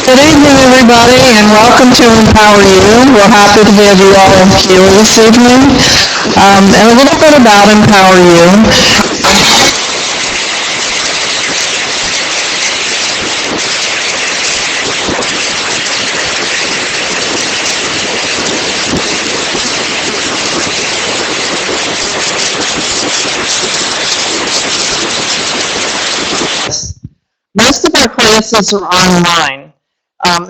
Good evening, everybody, and welcome to EmpowerU. We're happy to have you all here this evening. And a little bit about EmpowerU. Most of our classes are online.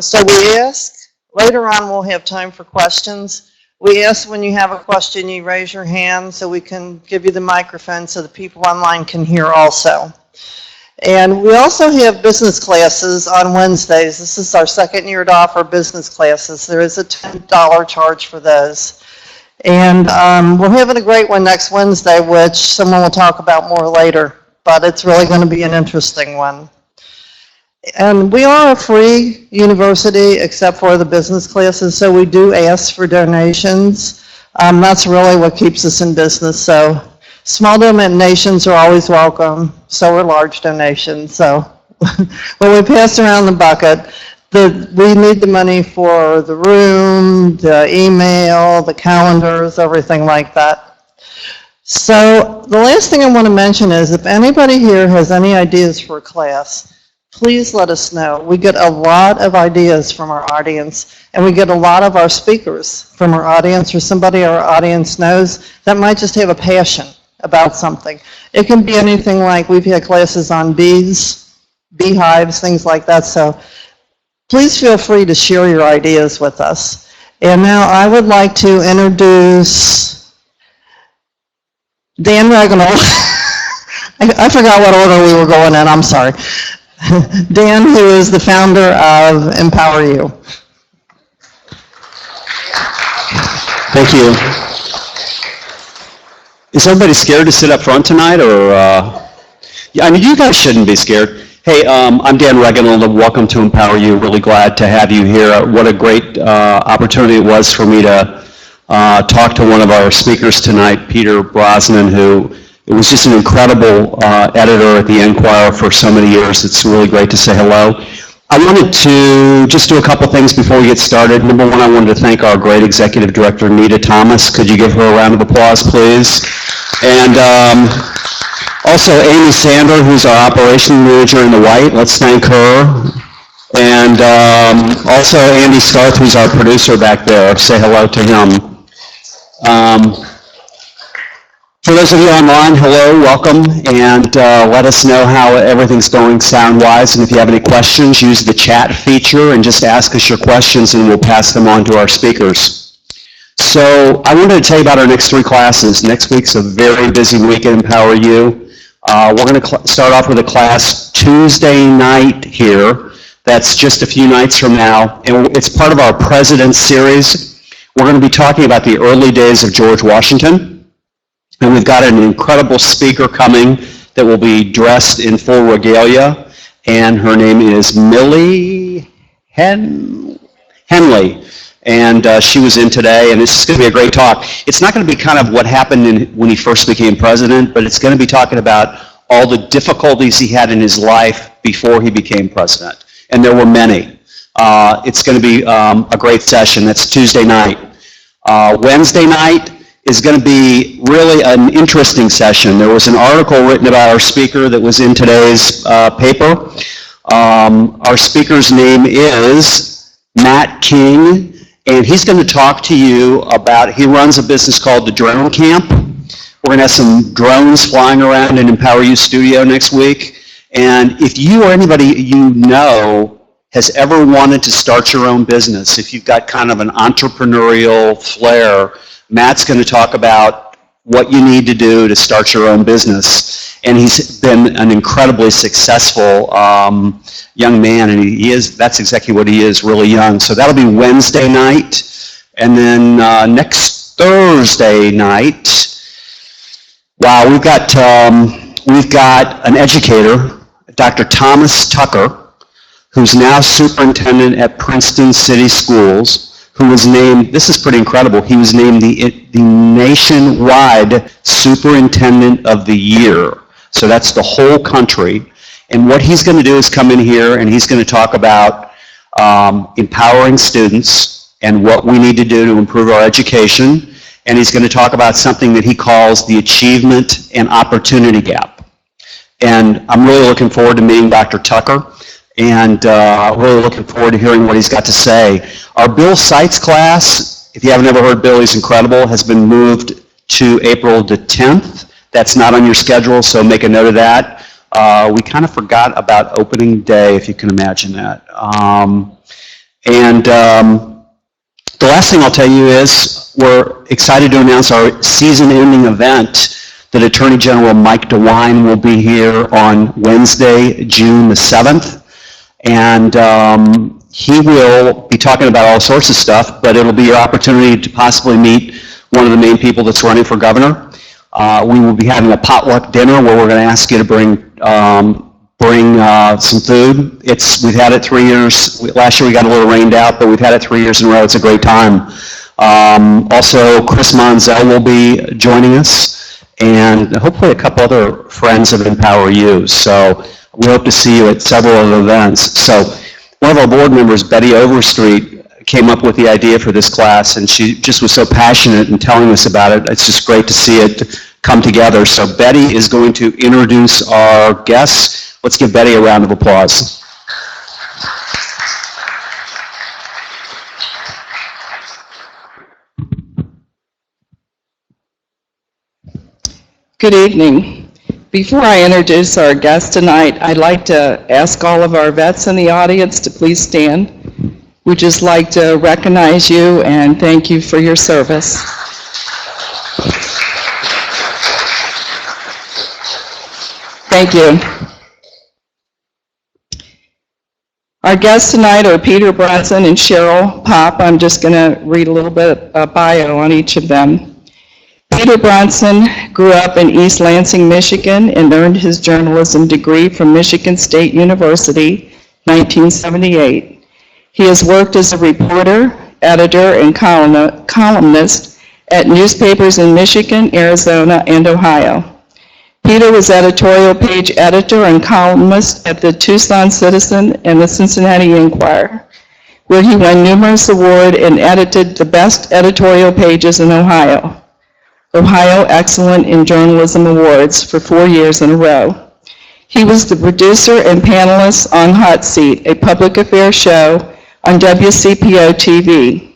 So we ask, later on we'll have time for questions. We ask when you have a question, you raise your hand so we can give you the microphone so the people online can hear also. And we also have business classes on Wednesdays. This is our second year to offer business classes. There is a $10 charge for those. And we're having a great one next Wednesday, which someone will talk about more later, but it's really going to be an interesting one. And we are a free university except for the business classes, so we do ask for donations. That's really what keeps us in business. So small donations are always welcome, so are large donations. So when we pass around the bucket, we need the money for the room, the email, the calendars, everything like that. So the last thing I want to mention is if anybody here has any ideas for a class, please let us know. We get a lot of ideas from our audience, and we get a lot of our speakers from our audience or somebody our audience knows that might just have a passion about something. It can be anything like we've had classes on bees, beehives, things like that. So please feel free to share your ideas with us. And now I would like to introduce Dan Reginald. I forgot what order we were going in, I'm sorry. Dan, who is the founder of EmpowerU. Thank you. Is everybody scared to sit up front tonight, or? Yeah, I mean, you guys shouldn't be scared. Hey, I'm Dan Reginald, and welcome to EmpowerU. Really glad to have you here. What a great opportunity it was for me to talk to one of our speakers tonight, Peter Bronson, who it was just an incredible editor at the Enquirer for so many years. It's really great to say hello. I wanted to just do a couple things before we get started. Number one, I wanted to thank our great executive director, Nita Thomas. Could you give her a round of applause, please? And also Amy Sander, who's our operations manager in the white. Let's thank her. And also Andy Starth, who's our producer back there. Say hello to him. For those of you online, hello, welcome, and let us know how everything's going sound-wise, and if you have any questions, use the chat feature and just ask us your questions and we'll pass them on to our speakers. So I wanted to tell you about our next three classes. Next week's a very busy week at EmpowerU. We're going to start off with a class Tuesday night here. That's just a few nights from now, and it's part of our President's Series. We're going to be talking about the early days of George Washington. And we've got an incredible speaker coming that will be dressed in full regalia, and her name is Millie Henley. And she was in today, and it's going to be a great talk. It's not going to be kind of what happened when he first became president, but it's going to be talking about all the difficulties he had in his life before he became president. And there were many. It's going to be a great session. That's Tuesday night. Wednesday night is going to be really an interesting session. There was an article written about our speaker that was in today's paper. Our speaker's name is Matt King, and he's going to talk to you about, he runs a business called the Drone Camp. We're going to have some drones flying around in EmpowerU studio next week. And if you or anybody you know has ever wanted to start your own business, if you've got kind of an entrepreneurial flair, Matt's going to talk about what you need to do to start your own business. And he's been an incredibly successful young man, and that's exactly what he is, really young. So that'll be Wednesday night. And then next Thursday night, wow, we've got an educator, Dr. Thomas Tucker, who's now superintendent at Princeton City Schools, who was named, this is pretty incredible, he was named the nationwide superintendent of the year. So that's the whole country. And what he's going to do is come in here and he's going to talk about empowering students and what we need to do to improve our education. And he's going to talk about something that he calls the achievement and opportunity gap. And I'm really looking forward to meeting Dr. Tucker, and really looking forward to hearing what he's got to say. Our Bill Seitz class, if you haven't ever heard Bill, he's incredible, has been moved to April the 10th. That's not on your schedule, so make a note of that. We kind of forgot about opening day, if you can imagine that. The last thing I'll tell you is we're excited to announce our season-ending event that Attorney General Mike DeWine will be here on Wednesday, June the 7th. And he will be talking about all sorts of stuff, but it'll be your opportunity to possibly meet one of the main people that's running for governor. We will be having a potluck dinner where we're going to ask you to bring some food. We've had it 3 years. Last year we got a little rained out, but we've had it 3 years in a row. It's a great time. Also, Chris Monzel will be joining us, and hopefully a couple other friends of EmpowerU. So we hope to see you at several of the events. So one of our board members, Betty Overstreet, came up with the idea for this class, and she just was so passionate in telling us about it. It's just great to see it come together. So Betty is going to introduce our guests. Let's give Betty a round of applause. Good evening. Before I introduce our guest tonight, I'd like to ask all of our vets in the audience to please stand. We'd just like to recognize you and thank you for your service. Thank you. Our guests tonight are Peter Bronson and Cheryl Popp. I'm just going to read a little bit of bio on each of them. Peter Bronson grew up in East Lansing, Michigan, and earned his journalism degree from Michigan State University, 1978. He has worked as a reporter, editor, and columnist at newspapers in Michigan, Arizona, and Ohio. Peter was editorial page editor and columnist at the Tucson Citizen and the Cincinnati Enquirer, where he won numerous awards and edited the best editorial pages in Ohio Excellent in Journalism Awards for 4 years in a row. He was the producer and panelist on Hot Seat, a public affairs show on WCPO TV.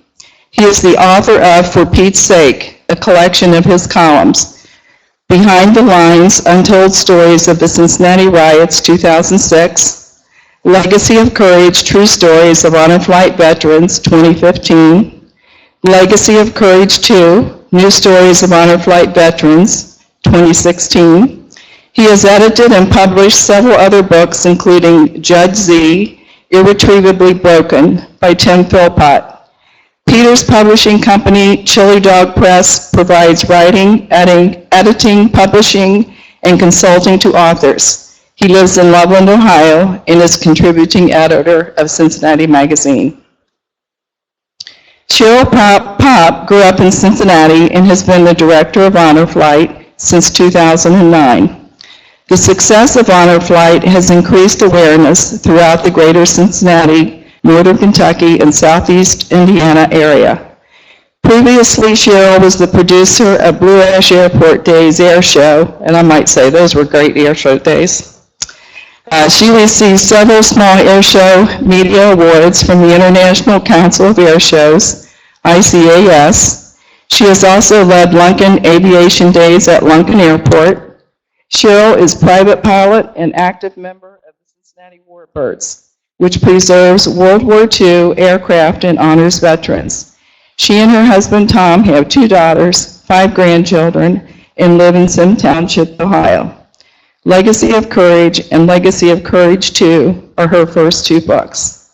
He is the author of For Pete's Sake, a collection of his columns, Behind the Lines, Untold Stories of the Cincinnati Riots, 2006, Legacy of Courage, True Stories of Honor Flight Veterans, 2015, Legacy of Courage 2, New Stories of Honor Flight Veterans, 2016. He has edited and published several other books, including Judge Z, Irretrievably Broken, by Tim Philpott. Peter's publishing company, Chili Dog Press, provides writing, editing, publishing, and consulting to authors. He lives in Loveland, Ohio, and is contributing editor of Cincinnati Magazine. Cheryl Popp grew up in Cincinnati and has been the director of Honor Flight since 2009. The success of Honor Flight has increased awareness throughout the greater Cincinnati, northern Kentucky, and southeast Indiana area. Previously, Cheryl was the producer of Blue Ash Airport Days Air Show, and I might say those were great air show days. She received several small air show media awards from the International Council of Air Shows, ICAS. She has also led Lunken Aviation Days at Lunken Airport. Cheryl is private pilot and active member of the Cincinnati Warbirds, which preserves World War II aircraft and honors veterans. She and her husband Tom have 2 daughters, 5 grandchildren, and live in Sim Township, Ohio. Legacy of Courage and Legacy of Courage 2 are her first 2 books.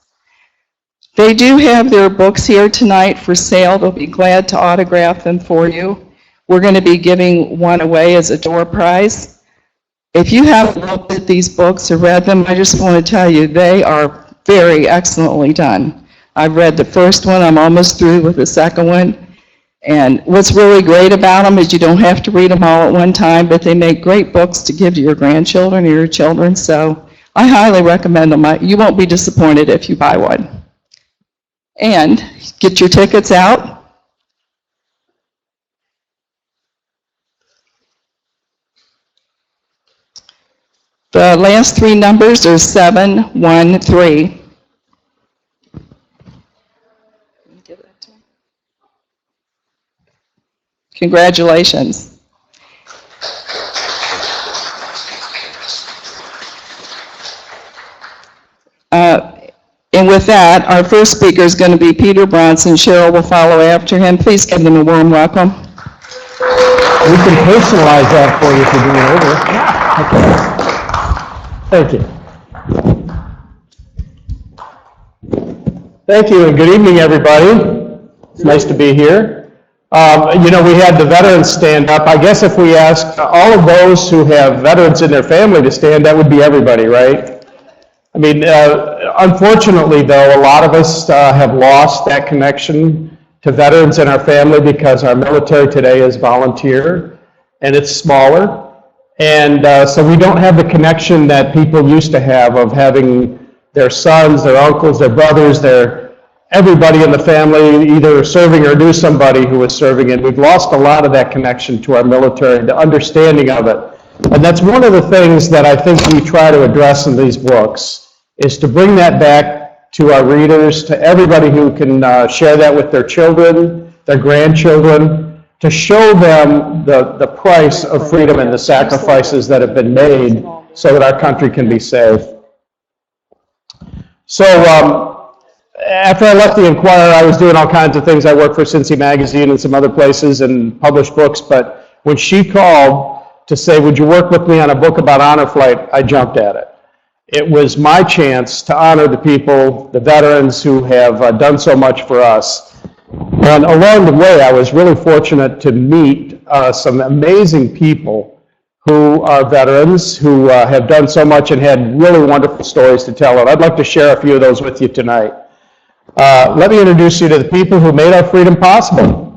They do have their books here tonight for sale. They'll be glad to autograph them for you. We're going to be giving one away as a door prize. If you haven't looked at these books or read them, I just want to tell you they are very excellently done. I've read the first one. I'm almost through with the second one. And what's really great about them is you don't have to read them all at one time, but they make great books to give to your grandchildren or your children. So I highly recommend them. You won't be disappointed if you buy one. And get your tickets out. The last three numbers are 713. Congratulations. And with that, our first speaker is going to be Peter Bronson. Cheryl will follow after him. Please give them a warm welcome. We can personalize that for you if you're doing it over. Thank you. Thank you, and good evening, everybody. It's nice to be here. You know, we had the veterans stand up. I guess if we asked all of those who have veterans in their family to stand, that would be everybody, right? I mean, unfortunately, though, a lot of us have lost that connection to veterans in our family because our military today is volunteer, and it's smaller. And so we don't have the connection that people used to have of having their sons, their uncles, their brothers, everybody in the family either serving or knew somebody who was serving, and we've lost a lot of that connection to our military, the understanding of it. And that's one of the things that I think we try to address in these books, is to bring that back to our readers, to everybody who can share that with their children, their grandchildren, to show them the price of freedom and the sacrifices that have been made so that our country can be safe. So after I left the Enquirer, I was doing all kinds of things. I worked for Cincy Magazine and some other places and published books, but when she called to say, would you work with me on a book about honor flight, I jumped at it. It was my chance to honor the people, the veterans who have done so much for us. And along the way, I was really fortunate to meet some amazing people who are veterans, who have done so much and had really wonderful stories to tell. And I'd like to share a few of those with you tonight. Let me introduce you to the people who made our freedom possible.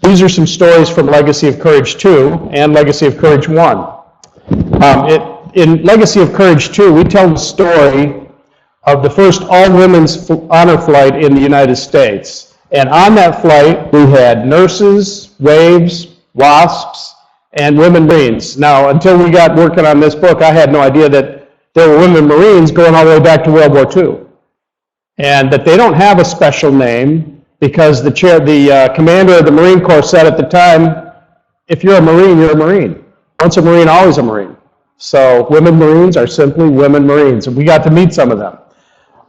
These are some stories from Legacy of Courage 2 and Legacy of Courage 1. In Legacy of Courage 2, we tell the story of the first all-women's honor flight in the United States. And on that flight, we had nurses, waves, WASPs, and women Marines. Now, until we got working on this book, I had no idea that there were women Marines going all the way back to World War II. And that they don't have a special name because the commander of the Marine Corps said at the time, if you're a Marine, you're a Marine. Once a Marine, always a Marine. So women Marines are simply women Marines, and we got to meet some of them.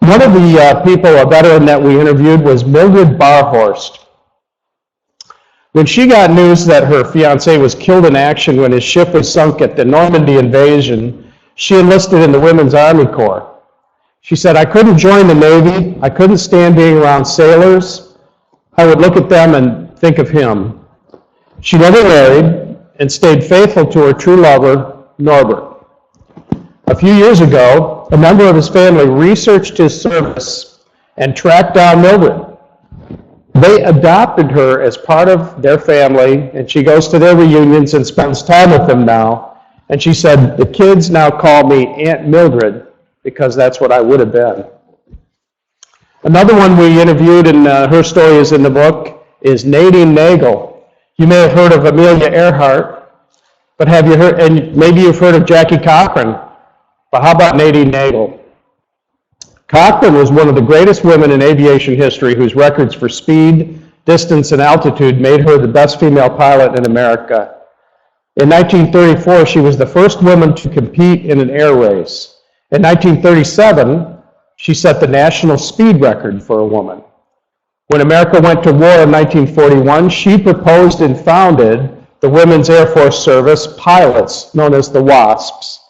One of the people, a veteran that we interviewed, was Mildred Barhorst. When she got news that her fiancé was killed in action when his ship was sunk at the Normandy invasion, she enlisted in the Women's Army Corps. She said, I couldn't join the Navy, I couldn't stand being around sailors, I would look at them and think of him. She never married and stayed faithful to her true lover, Norbert. A few years ago, a member of his family researched his service and tracked down Mildred. They adopted her as part of their family, and she goes to their reunions and spends time with them now. And she said, the kids now call me Aunt Mildred because that's what I would have been. Another one we interviewed, and her story is in the book, is Nadine Nagel. You may have heard of Amelia Earhart, but have you heard, and maybe you've heard of Jackie Cochran, but how about Nadine Nagel? Cochran was one of the greatest women in aviation history whose records for speed, distance, and altitude made her the best female pilot in America. In 1934, she was the first woman to compete in an air race. In 1937, she set the national speed record for a woman. When America went to war in 1941, she proposed and founded the Women's Air Force Service pilots, known as the WASPs,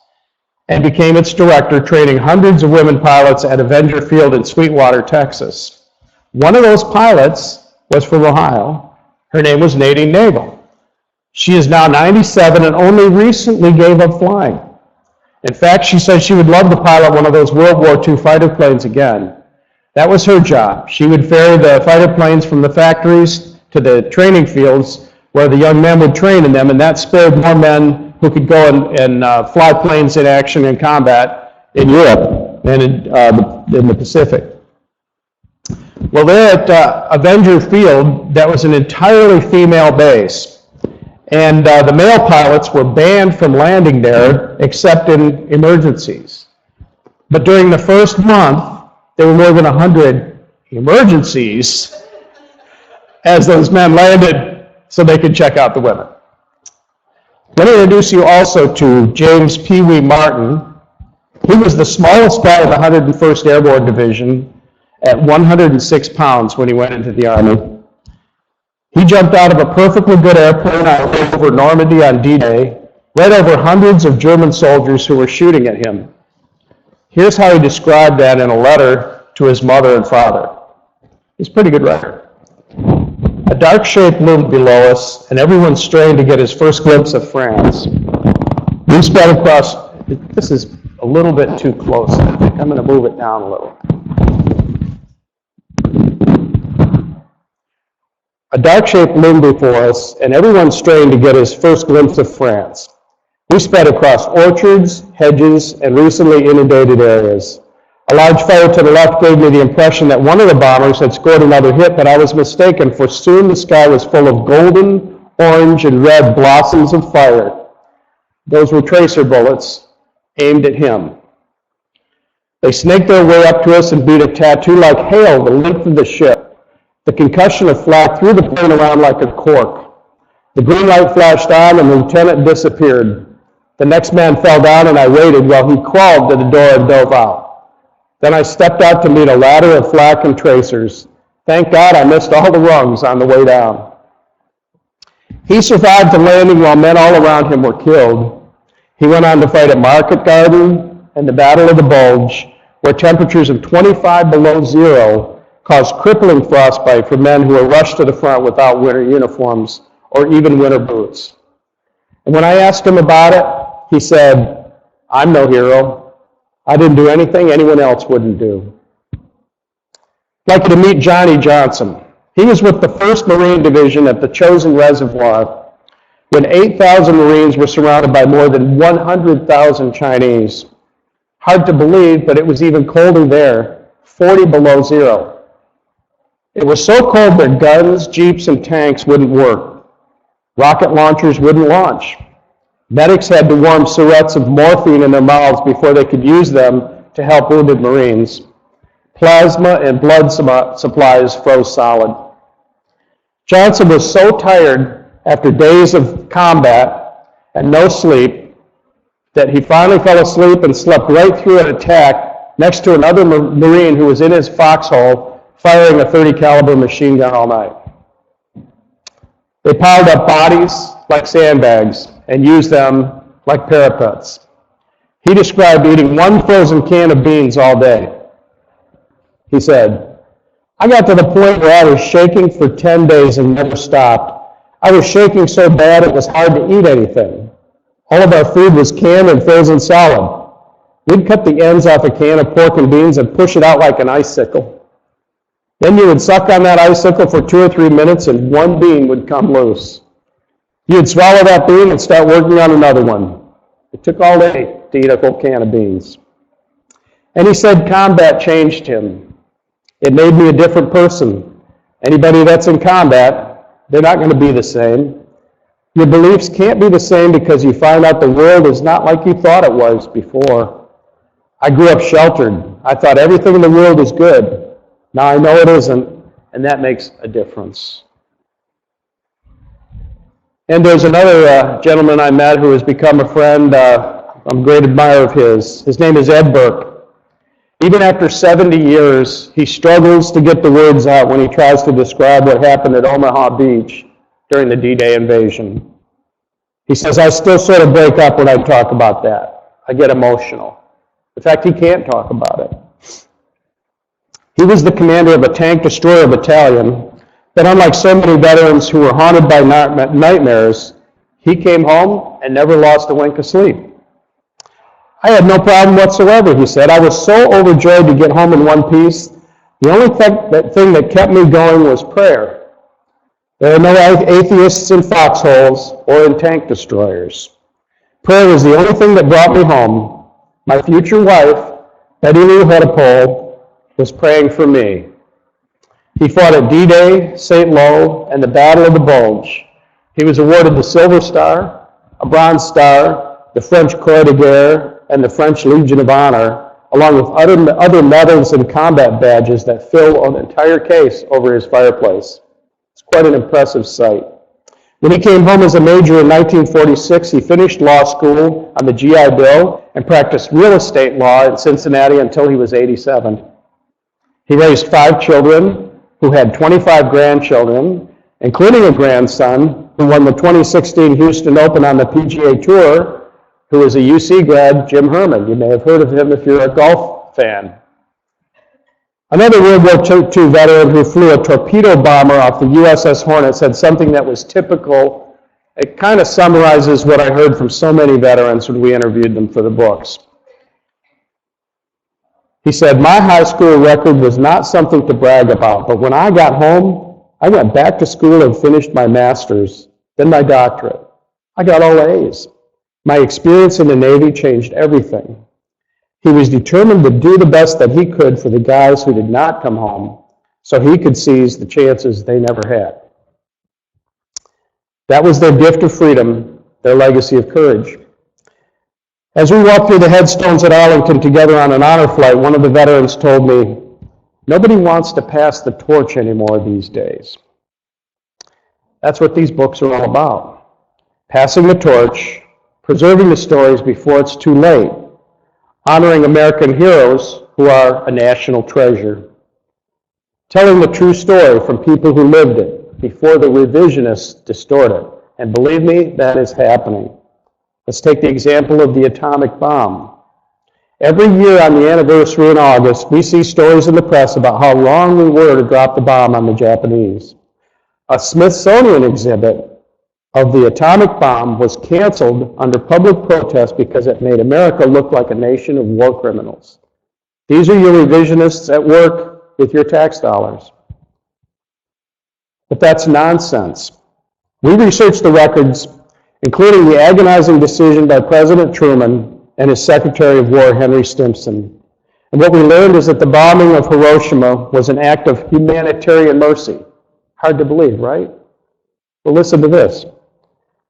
and became its director, training hundreds of women pilots at Avenger Field in Sweetwater, Texas. One of those pilots was from Ohio. Her name was Nadine Nagel. She is now 97 and only recently gave up flying. In fact, she said she would love to pilot one of those World War II fighter planes again. That was her job. She would ferry the fighter planes from the factories to the training fields where the young men would train in them, and that spared more men who could go and fly planes in action and combat in Europe and in the Pacific. Well, there at Avenger Field, that was an entirely female base. And the male pilots were banned from landing there except in emergencies. But during the first month, there were more than 100 emergencies as those men landed so they could check out the women. Let me introduce you also to James Peewee Martin. He was the smallest guy in the 101st Airborne Division at 106 pounds when he went into the Army. He jumped out of a perfectly good airplane over Normandy on D-Day, right over hundreds of German soldiers who were shooting at him. Here's how he described that in a letter to his mother and father. He's a pretty good writer. A dark shape loomed below us, and everyone strained to get his first glimpse of France. We sped across, this is a little bit too close, I think. I'm going to move it down a little. A dark shape loomed before us, and everyone strained to get his first glimpse of France. We sped across orchards, hedges, and recently inundated areas. A large fire to the left gave me the impression that one of the bombers had scored another hit, but I was mistaken, for soon the sky was full of golden, orange, and red blossoms of fire. Those were tracer bullets aimed at him. They snaked their way up to us and beat a tattoo like hail the length of the ship. The concussion of flak threw the plane around like a cork. The green light flashed on and the lieutenant disappeared. The next man fell down and I waited while he crawled to the door and dove out. Then I stepped out to meet a ladder of flak and tracers. Thank God I missed all the rungs on the way down. He survived the landing while men all around him were killed. He went on to fight at Market Garden and the Battle of the Bulge, where temperatures of 25 below zero caused crippling frostbite for men who were rushed to the front without winter uniforms or even winter boots. And when I asked him about it, he said, "I'm no hero. I didn't do anything anyone else wouldn't do." I'd like you to meet Johnny Johnson. He was with the 1st Marine Division at the Chosin Reservoir when 8,000 Marines were surrounded by more than 100,000 Chinese. Hard to believe, but it was even colder there, 40 below zero. It was so cold that guns, jeeps, and tanks wouldn't work. Rocket launchers wouldn't launch. Medics had to warm syrettes of morphine in their mouths before they could use them to help wounded Marines. Plasma and blood supplies froze solid. Johnson was so tired after days of combat and no sleep that he finally fell asleep and slept right through an attack next to another Marine who was in his foxhole firing a .30 caliber machine gun all night. They piled up bodies like sandbags and used them like parapets. He described eating one frozen can of beans all day. He said, "I got to the point where I was shaking for 10 days and never stopped. I was shaking so bad it was hard to eat anything. All of our food was canned and frozen solid. We'd cut the ends off a can of pork and beans and push it out like an icicle. Then you would suck on that icicle for 2 or 3 minutes and one bean would come loose. You'd swallow that bean and start working on another one. It took all day to eat a whole can of beans." And he said combat changed him. "It made me a different person. Anybody that's in combat, they're not going to be the same. Your beliefs can't be the same because you find out the world is not like you thought it was before. I grew up sheltered. I thought everything in the world is good. Now I know it isn't, and that makes a difference." And there's another gentleman I met who has become a friend. I'm a great admirer of his. His name is Ed Burke. Even after 70 years, he struggles to get the words out when he tries to describe what happened at Omaha Beach during the D-Day invasion. He says, "I still sort of break up when I talk about that. I get emotional." In fact, he can't talk about it. He was the commander of a tank destroyer battalion, but unlike so many veterans who were haunted by nightmares, he came home and never lost a wink of sleep. "I had no problem whatsoever," he said. "I was so overjoyed to get home in one piece. The only thing that kept me going was prayer. There are no atheists in foxholes or in tank destroyers. Prayer was the only thing that brought me home. My future wife, Betty Lou Hedapole, was praying for me." He fought at D-Day, St. Lo, and the Battle of the Bulge. He was awarded the Silver Star, a Bronze Star, the French Croix de Guerre, and the French Legion of Honor, along with other medals and combat badges that fill an entire case over his fireplace. It's quite an impressive sight. When he came home as a major in 1946, he finished law school on the GI Bill and practiced real estate law in Cincinnati until he was 87. He raised 5 children who had 25 grandchildren, including a grandson who won the 2016 Houston Open on the PGA Tour, who is a UC grad, Jim Herman. You may have heard of him if you're a golf fan. Another World War II veteran who flew a torpedo bomber off the USS Hornet said something that was typical. It kind of summarizes what I heard from so many veterans when we interviewed them for the books. He said, "My high school record was not something to brag about, but when I got home, I went back to school and finished my master's, then my doctorate. I got all A's. My experience in the Navy changed everything." He was determined to do the best that he could for the guys who did not come home, so he could seize the chances they never had. That was their gift of freedom, their legacy of courage. As we walked through the headstones at Arlington together on an honor flight, one of the veterans told me, "Nobody wants to pass the torch anymore these days." That's what these books are all about. Passing the torch, preserving the stories before it's too late, honoring American heroes who are a national treasure, telling the true story from people who lived it before the revisionists distort it. And believe me, that is happening. Let's take the example of the atomic bomb. Every year on the anniversary in August, we see stories in the press about how wrong we were to drop the bomb on the Japanese. A Smithsonian exhibit of the atomic bomb was canceled under public protest because it made America look like a nation of war criminals. These are your revisionists at work with your tax dollars. But that's nonsense. We researched the records, including the agonizing decision by President Truman and his Secretary of War, Henry Stimson. And what we learned is that the bombing of Hiroshima was an act of humanitarian mercy. Hard to believe, right? Well, listen to this.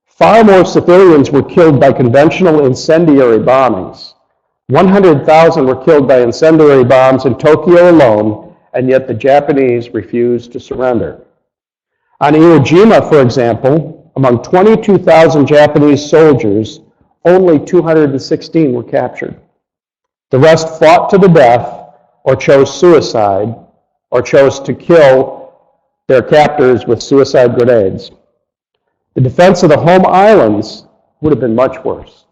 Far more civilians were killed by conventional incendiary bombings. 100,000 were killed by incendiary bombs in Tokyo alone, and yet the Japanese refused to surrender. On Iwo Jima, for example, among 22,000 Japanese soldiers, only 216 were captured. The rest fought to the death, or chose suicide, or chose to kill their captors with suicide grenades. The defense of the home islands would have been much worse.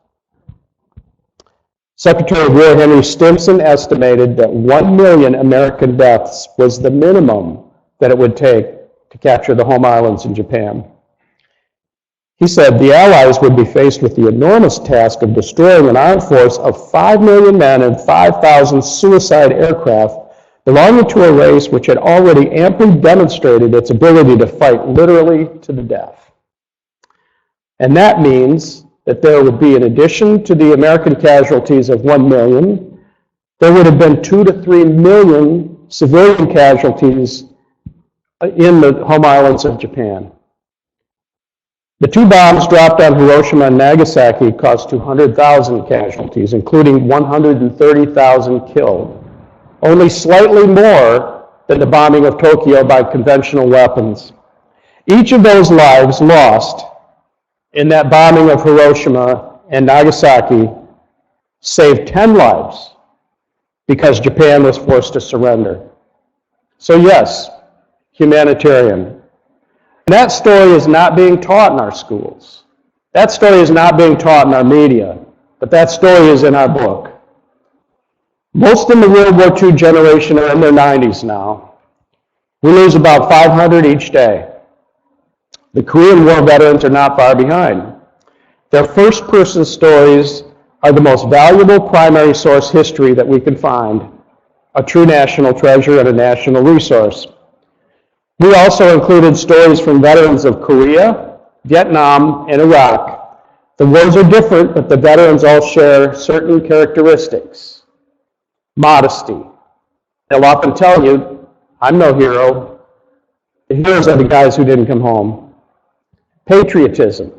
Secretary of War Henry Stimson estimated that 1 million American deaths was the minimum that it would take to capture the home islands in Japan. He said the Allies would be faced with the enormous task of destroying an armed force of 5 million men and 5,000 suicide aircraft belonging to a race which had already amply demonstrated its ability to fight literally to the death. And that means that there would be, in addition to the American casualties of 1 million, there would have been 2 to 3 million civilian casualties in the home islands of Japan. The 2 bombs dropped on Hiroshima and Nagasaki caused 200,000 casualties, including 130,000 killed, only slightly more than the bombing of Tokyo by conventional weapons. Each of those lives lost in that bombing of Hiroshima and Nagasaki saved 10 lives because Japan was forced to surrender. So yes, humanitarian. And that story is not being taught in our schools. That story is not being taught in our media, but that story is in our book. Most in the World War II generation are in their 90s now. We lose about 500 each day. The Korean War veterans are not far behind. Their first-person stories are the most valuable primary source history that we can find, a true national treasure and a national resource. We also included stories from veterans of Korea, Vietnam, and Iraq. The wars are different, but the veterans all share certain characteristics. Modesty. They'll often tell you, "I'm no hero. The heroes are the guys who didn't come home. Patriotism.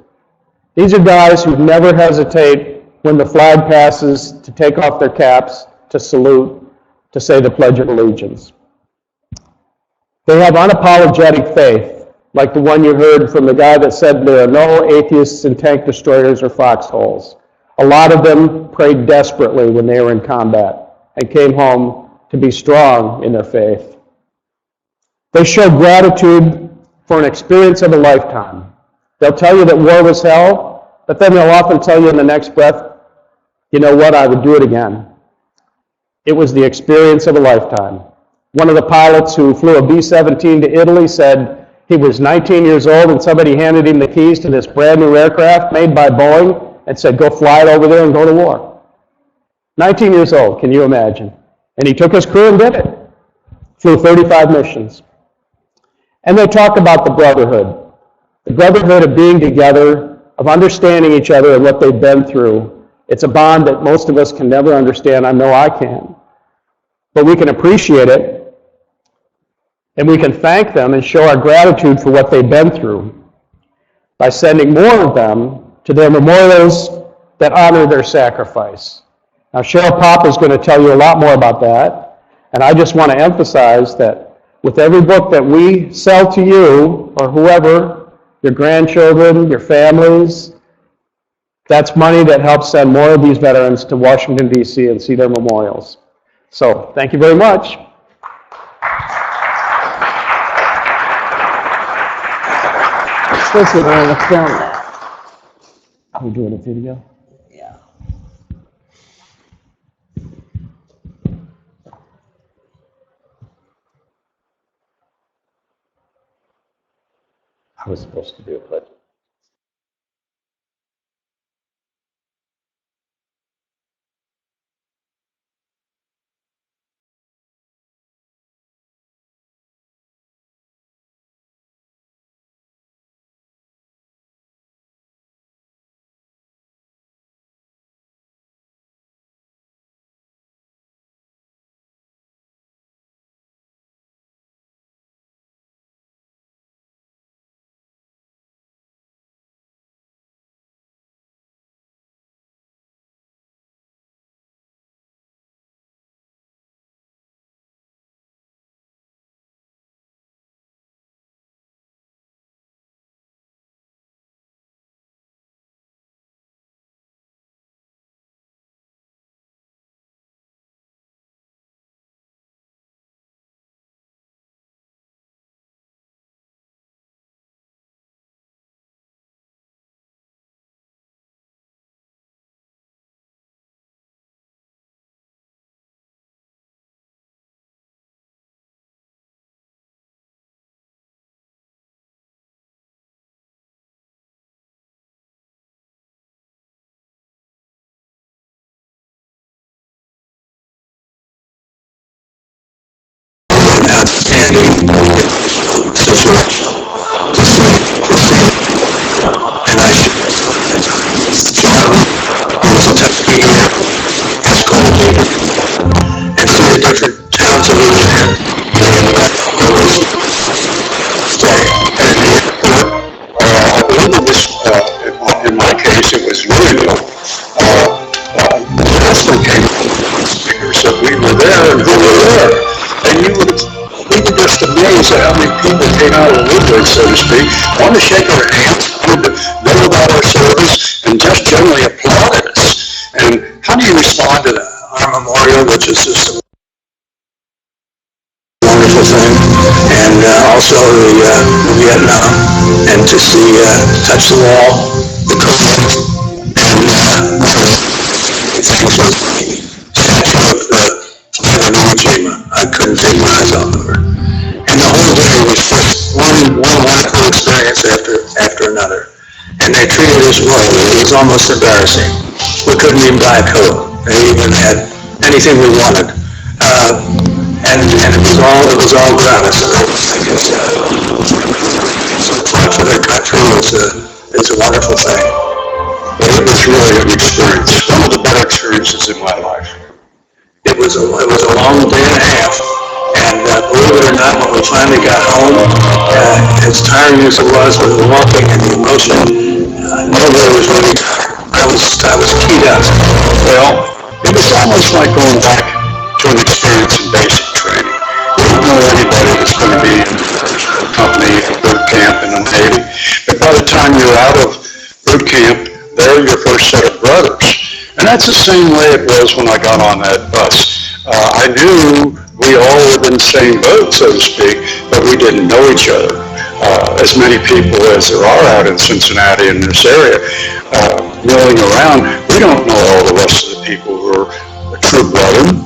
These are guys who never hesitate when the flag passes to take off their caps, to salute, to say the Pledge of Allegiance. They have unapologetic faith, like the one you heard from the guy that said there are no atheists in tank destroyers or foxholes. A lot of them prayed desperately when they were in combat and came home to be strong in their faith. They show gratitude for an experience of a lifetime. They'll tell you that war was hell, but then they'll often tell you in the next breath, you know what, I would do it again. It was the experience of a lifetime. One of the pilots who flew a B-17 to Italy said he was 19 years old and somebody handed him the keys to this brand new aircraft made by Boeing and said, go fly it over there and go to war. 19 years old, can you imagine? And he took his crew and did it. Flew 35 missions. And they talk about the brotherhood of being together, of understanding each other and what they've been through. It's a bond that most of us can never understand. I know I can. But we can appreciate it, and we can thank them and show our gratitude for what they've been through by sending more of them to their memorials that honor their sacrifice. Now, Cheryl Popp is going to tell you a lot more about that, and I just want to emphasize that with every book that we sell to you, or whoever, your grandchildren, your families, that's money that helps send more of these veterans to Washington, D.C. and see their memorials. So, thank you very much. Listen, we're going to film that. Are we doing a video? Yeah. I was supposed to do a pledge. In my case, it was Louisville. The husband came and said we were there and who were there. And we were just amazed at how many people came out of the woodwork, so to speak, wanted to shake our hands, wanted to know about our service, and just generally applauded us. And how do you respond to our memorial, which is just a wonderful thing, and also the Vietnam, and to see, touch the wall, the Cochran, and things like the statue of I couldn't take my eyes off of her. And the whole day was just one wonderful experience after another. And they treated us well. It was almost embarrassing. We couldn't even buy a coat. They even had anything we wanted. And it was all gratis. And I guess so much for their country is a wonderful thing. But it was really an experience. One of the better experiences in my life. It was a long day and a half, and believe it or not when we finally got home. As tiring as it was with the walking and the emotion, nobody was really tired. I was keyed up. Well, it was almost like going back to an experience in basic training. You don't know anybody that's going to be in the company or boot camp in the Navy, but by the time you're out of boot camp, they're your first set of brothers. And that's the same way it was when I got on that bus. I knew we all were in the same boat, so to speak, but we didn't know each other. As many people as there are out in Cincinnati in this area, milling around, we don't know all the rest of the people who are true brethren,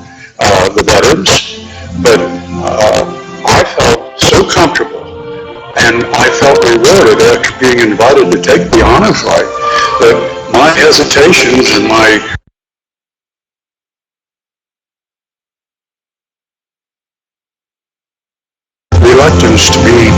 the veterans, but I felt so comfortable, and I felt rewarded after being invited to take the honor flight, that my hesitations and my reluctance to be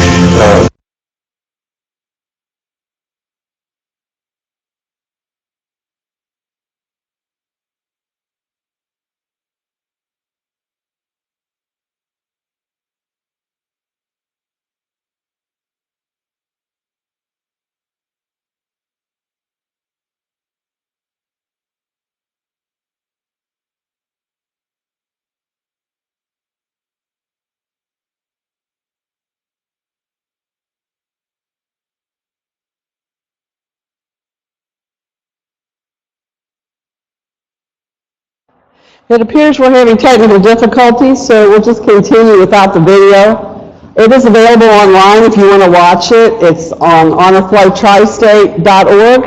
It appears we're having technical difficulties, so we'll just continue without the video. It is available online if you want to watch it. It's on honorflighttristate.org,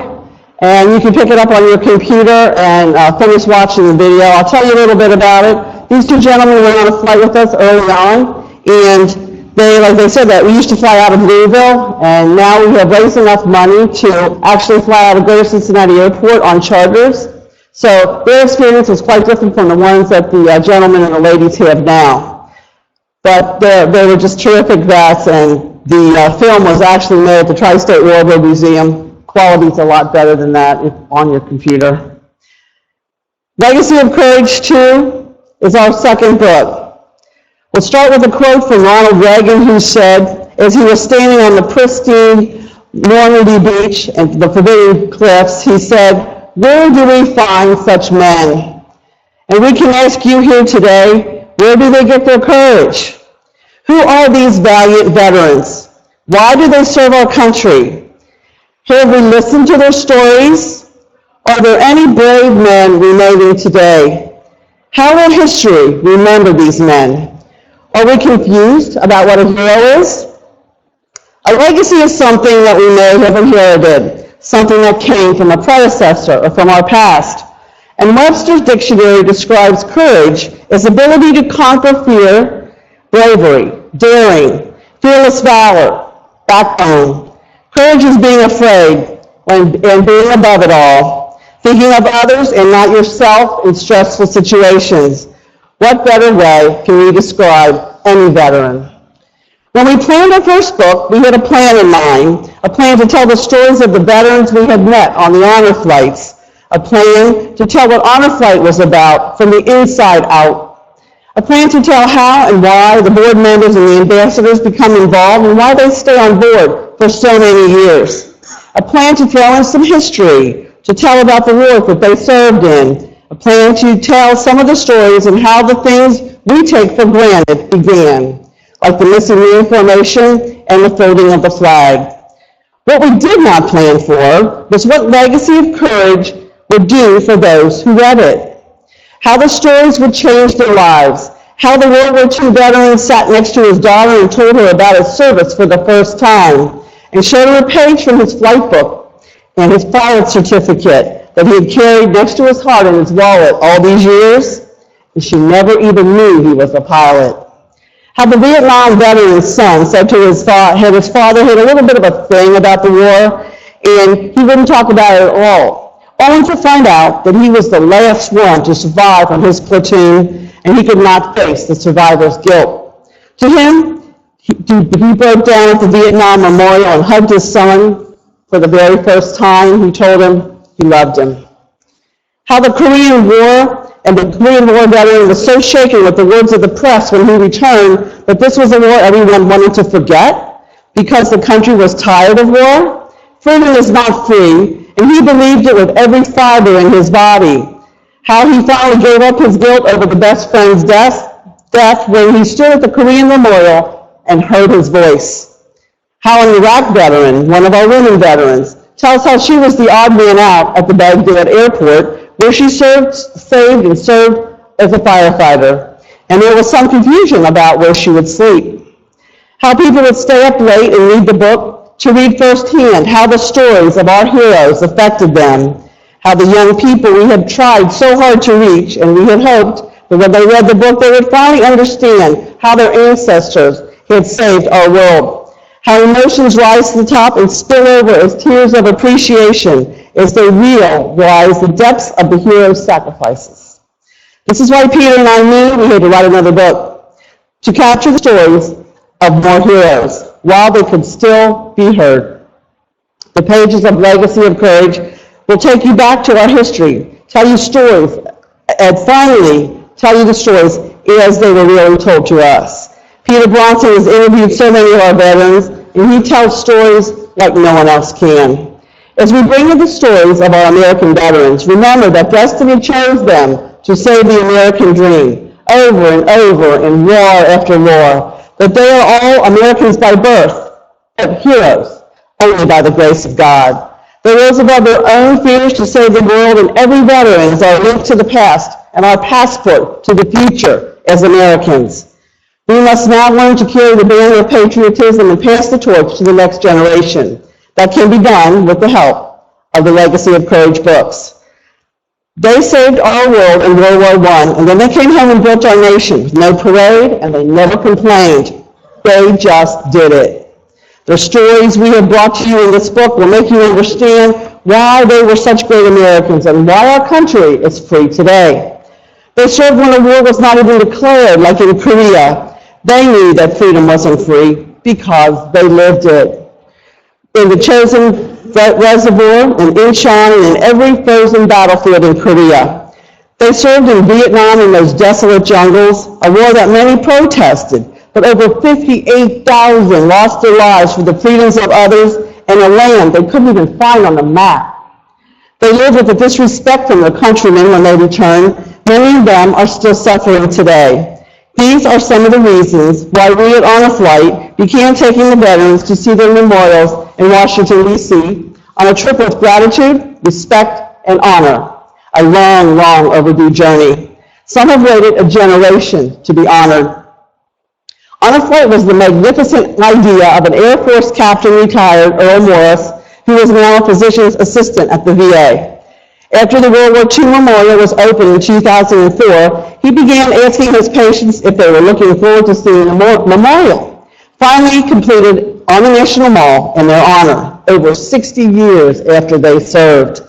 and you can pick it up on your computer and finish watching the video. I'll tell you a little bit about it. These two gentlemen went on a flight with us early on, and like they said, that we used to fly out of Louisville, and now we have raised enough money to actually fly out of Greater Cincinnati Airport on charters. So their experience is quite different from the ones that the gentlemen and the ladies have now. But they were just terrific vets, and the film was actually made at the Tri-State Railroad Museum. Quality's a lot better than that on your computer. Legacy of Courage 2 is our second book. We'll start with a quote from Ronald Reagan, who said, as he was standing on the pristine Normandy beach and the forbidding cliffs, he said, "Where do we find such men?" And we can ask you here today, where do they get their courage? Who are these valiant veterans? Why do they serve our country? Have we listened to their stories? Are there any brave men remaining today? How will history remember these men? Are we confused about what a hero is? A legacy is something that we may have inherited, something that came from a predecessor or from our past. And Webster's dictionary describes courage as ability to conquer fear, bravery, daring, fearless valor, backbone. Courage is being afraid and being above it all, thinking of others and not yourself in stressful situations. What better way can we describe any veteran? When we planned our first book, we had a plan in mind, a plan to tell the stories of the veterans we had met on the honor flights, a plan to tell what honor flight was about from the inside out, a plan to tell how and why the board members and the ambassadors become involved and why they stay on board for so many years, a plan to throw in some history, to tell about the war that they served in, a plan to tell some of the stories and how the things we take for granted began, like the missing reinformation and the folding of the flag. What we did not plan for was what Legacy of Courage would do for those who read it, how the stories would change their lives, how the World War II veteran sat next to his daughter and told her about his service for the first time, and showed her a page from his flight book and his pilot certificate that he had carried next to his heart in his wallet all these years, and she never even knew he was a pilot. How the Vietnam veteran's son said to his father had a little bit of a thing about the war, and he wouldn't talk about it at all, only to find out that he was the last one to survive from his platoon, and he could not face the survivor's guilt. To him, he broke down at the Vietnam Memorial and hugged his son for the very first time. He told him he loved him. How the Korean War and the Korean War veteran was so shaken with the words of the press when he returned that this was a war everyone wanted to forget because the country was tired of war. Freedom is not free, and he believed it with every fiber in his body. How he finally gave up his guilt over the best friend's death when he stood at the Korean Memorial and heard his voice. How an Iraq veteran, one of our women veterans, tells how she was the odd man out at the Baghdad airport where she saved and served as a firefighter, and there was some confusion about where she would sleep. How people would stay up late and read the book to read firsthand how the stories of our heroes affected them, how the young people we had tried so hard to reach, and we had hoped that when they read the book they would finally understand how their ancestors had saved our world. How emotions rise to the top and spill over as tears of appreciation as they realize the depths of the heroes' sacrifices. This is why Peter and I knew we had to write another book, to capture the stories of more heroes while they could still be heard. The pages of Legacy of Courage will take you back to our history, tell you stories, and finally tell you the stories as they were really told to us. Peter Bronson has interviewed so many of our veterans, and he tells stories like no one else can. As we bring you the stories of our American veterans, remember that destiny chose them to save the American dream over and over in war after war, that they are all Americans by birth, but heroes only by the grace of God. They rose above their own fears to save the world, and every veteran is our link to the past and our passport to the future as Americans. We must now learn to carry the banner of patriotism and pass the torch to the next generation. That can be done with the help of the Legacy of Courage books. They saved our world in World War I, and then they came home and built our nation with no parade, and they never complained. They just did it. The stories we have brought to you in this book will make you understand why they were such great Americans and why our country is free today. They served when the war was not even declared, like in Korea. They knew that freedom wasn't free because they lived it. In the chosen reservoir, in Incheon, and in every frozen battlefield in Korea. They served in Vietnam in those desolate jungles, a war that many protested, but over 58,000 lost their lives for the freedoms of others and a land they couldn't even find on the map. They lived with the disrespect from their countrymen when they returned. Many of them are still suffering today. These are some of the reasons why we at On a Flight began taking the veterans to see their memorials in Washington, D.C. on a trip with gratitude, respect, and honor. A long, long overdue journey. Some have waited a generation to be honored. On a Flight was the magnificent idea of an Air Force captain retired, Earl Morris, who is now a physician's assistant at the VA. After the World War II Memorial was opened in 2004, he began asking his patients if they were looking forward to seeing the memorial, finally completed on the National Mall in their honor, over 60 years after they served.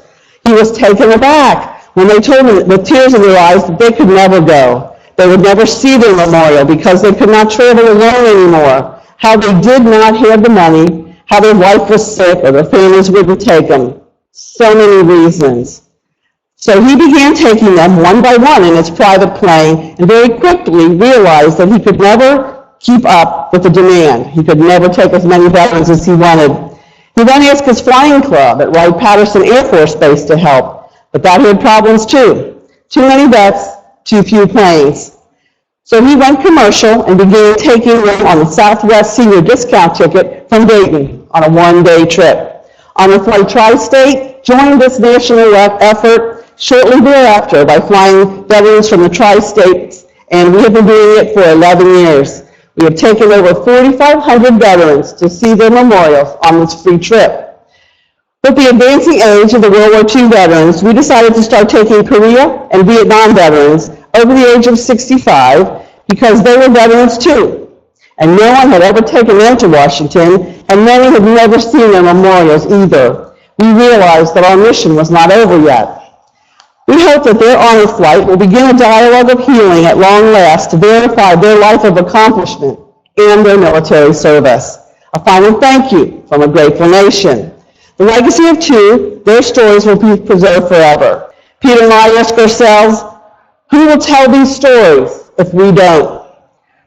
He was taken aback when they told him with tears in their eyes that they could never go. They would never see their memorial because they could not travel alone anymore, how they did not have the money, how their wife was sick or their families wouldn't take them. So many reasons. So he began taking them one by one in his private plane and very quickly realized that he could never keep up with the demand. He could never take as many veterans as he wanted. He then asked his flying club at Wright-Patterson Air Force Base to help, but that had problems too. Too many vets, too few planes. So he went commercial and began taking them on the Southwest Senior Discount ticket from Dayton on a one-day trip. On the Flight Tri-State joined this national effort shortly thereafter by flying veterans from the Tri-States, and we have been doing it for 11 years. We have taken over 4,500 veterans to see their memorials on this free trip. With the advancing age of the World War II veterans, we decided to start taking Korea and Vietnam veterans over the age of 65 because they were veterans too. And no one had ever taken them to Washington, and many had never seen their memorials either. We realized that our mission was not over yet. We hope that their honor flight will begin a dialogue of healing at long last to verify their life of accomplishment and their military service. A final thank you from a grateful nation. The legacy of two, their stories will be preserved forever. Peter and I ask ourselves, Who will tell these stories if we don't?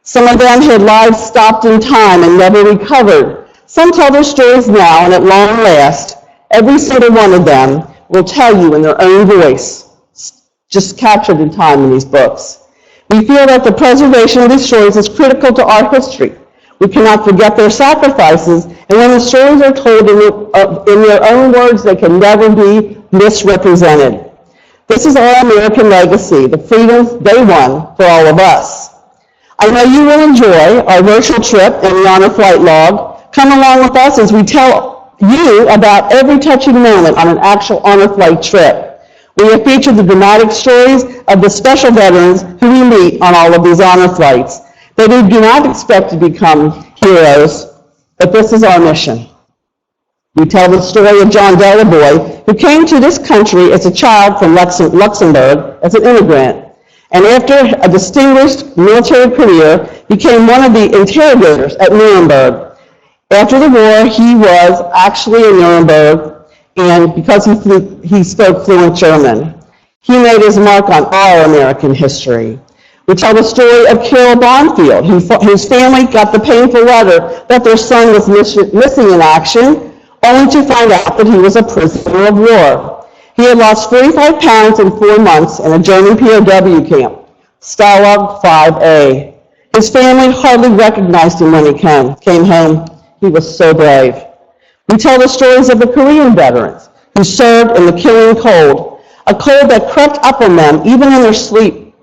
Some of them had lives stopped in time and never recovered. Some tell their stories now, and at long last, every single one of them will tell you in their own voice, just captured in time in these books. We feel that the preservation of these stories is critical to our history. We cannot forget their sacrifices, and when the stories are told in their own words, they can never be misrepresented. This is our American legacy, the freedoms they won for all of us. I know you will enjoy our virtual trip and the Honor Flight log. Come along with us as we tell you about every touching moment on an actual Honor Flight trip. We have featured the dramatic stories of the special veterans who we meet on all of these honor flights. They do not expect to become heroes, but this is our mission. We tell the story of John Delavoye, who came to this country as a child from Luxembourg as an immigrant, and after a distinguished military career, became one of the interrogators at Nuremberg. After the war, he was actually in Nuremberg, and because he spoke fluent German, he made his mark on our American history. We tell the story of Cheryl Bonfield, whose family got the painful letter that their son was missing in action, only to find out that he was a prisoner of war. He had lost 45 pounds in 4 months in a German POW camp, Stalag 5A. His family hardly recognized him when he came home. He was so brave. We tell the stories of the Korean veterans who served in the killing cold, a cold that crept up on them even in their sleep,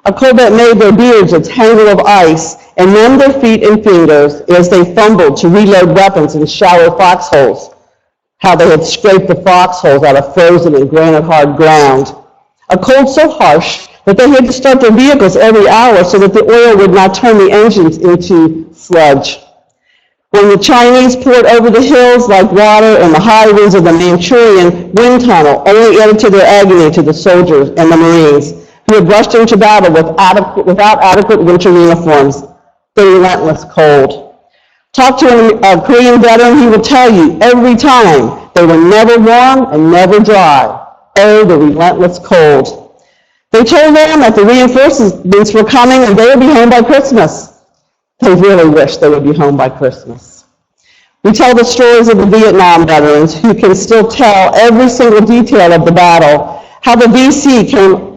a cold that made their beards a tangle of ice and numbed their feet and fingers as they fumbled to reload weapons in shallow foxholes, how they had scraped the foxholes out of frozen and granite-hard ground, a cold so harsh that they had to start their vehicles every hour so that the oil would not turn the engines into sludge. When the Chinese poured over the hills like water and the high winds of the Manchurian wind tunnel only added to their agony to the soldiers and the Marines who had rushed into battle without adequate winter uniforms, the relentless cold. Talk to a Korean veteran, he will tell you every time they were never warm and never dry. Oh, the relentless cold. They told them that the reinforcements were coming and they would be home by Christmas. They really wish they would be home by Christmas. We tell the stories of the Vietnam veterans who can still tell every single detail of the battle, how the VC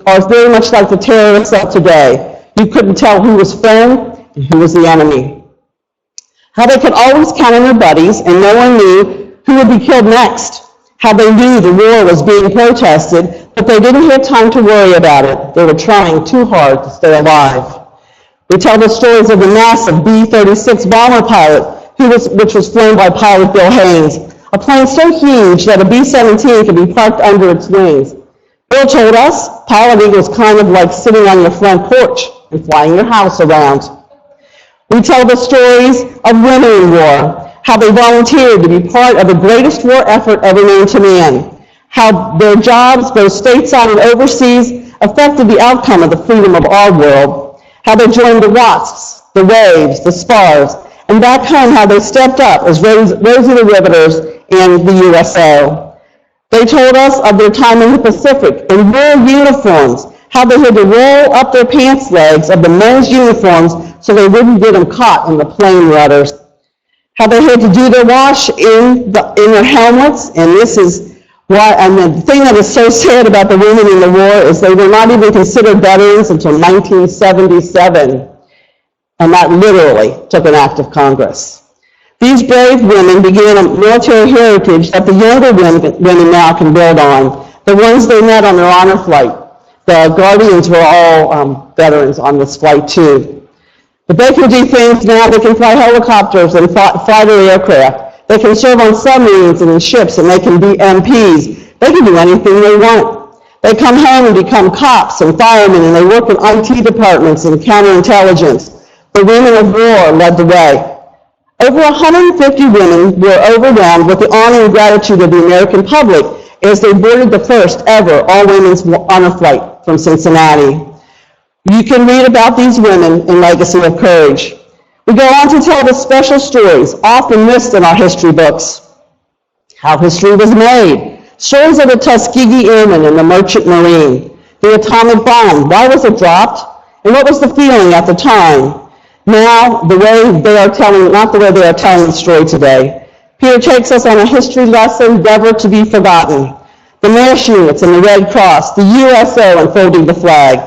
are very much like the terrorists of today. You couldn't tell who was friend and who was the enemy. How they could always count on their buddies and no one knew who would be killed next. How they knew the war was being protested, but they didn't have time to worry about it. They were trying too hard to stay alive. We tell the stories of the massive B-36 bomber pilot, which was flown by pilot Bill Haynes, a plane so huge that a B-17 could be parked under its wings. Bill told us piloting was kind of like sitting on your front porch and flying your house around. We tell the stories of women in war, how they volunteered to be part of the greatest war effort ever known to man, how their jobs, both stateside and overseas, affected the outcome of the freedom of our world, how they joined the Wasps, the Waves, the Spars, and back home how they stepped up as Rosie the Riveters and the USO. They told us of their time in the Pacific in war uniforms, how they had to roll up their pants legs of the men's uniforms so they wouldn't get them caught in the plane rudders, how they had to do their wash in their helmets, and this is why, and the thing that is so sad about the women in the war is they were not even considered veterans until 1977, and that literally took an act of Congress. These brave women began a military heritage that the younger women now can build on, the ones they met on their honor flight. The Guardians were all veterans on this flight too. But they can do things now. They can fly helicopters and fighter aircraft. They can serve on submarines and in ships, and they can be MPs. They can do anything they want. They come home and become cops and firemen, and they work in IT departments and counterintelligence. The women of war led the way. Over 150 women were overwhelmed with the honor and gratitude of the American public as they boarded the first ever all-women's honor flight from Cincinnati. You can read about these women in Legacy of Courage. We go on to tell the special stories, often missed in our history books. How history was made. Stories of the Tuskegee Airmen and the Merchant Marine. The atomic bomb, why was it dropped? And what was the feeling at the time? Now, the way they are telling, not the way they are telling the story today. Peter takes us on a history lesson never to be forgotten. The MASH units and the Red Cross, the USO unfolding the flag.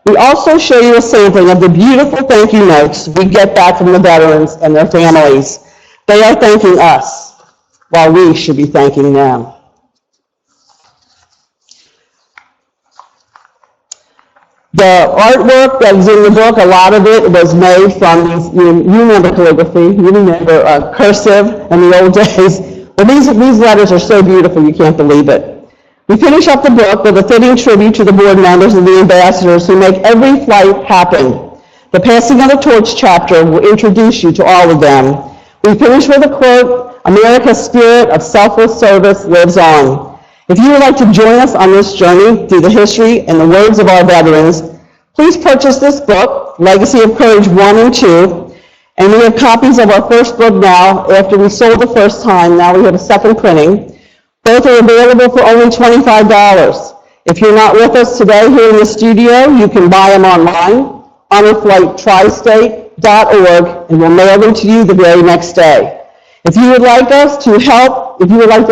We also show you a sampling of the beautiful thank you notes we get back from the veterans and their families. They are thanking us, while we should be thanking them. The artwork that is in the book, a lot of it was made from these, you remember calligraphy, you remember cursive in the old days. Well, these letters are so beautiful, you can't believe it. We finish up the book with a fitting tribute to the board members and the ambassadors who make every flight happen. The Passing of the Torch chapter will introduce you to all of them. We finish with a quote, "America's spirit of selfless service lives on." If you would like to join us on this journey through the history and the words of our veterans, please purchase this book, Legacy of Courage 1 and 2, and we have copies of our first book now. After we sold the first time, now we have a second printing. Both are available for only $25. If you're not with us today here in the studio, you can buy them online, honorflighttristate.org, and we'll mail them to you the very next day. If you would like to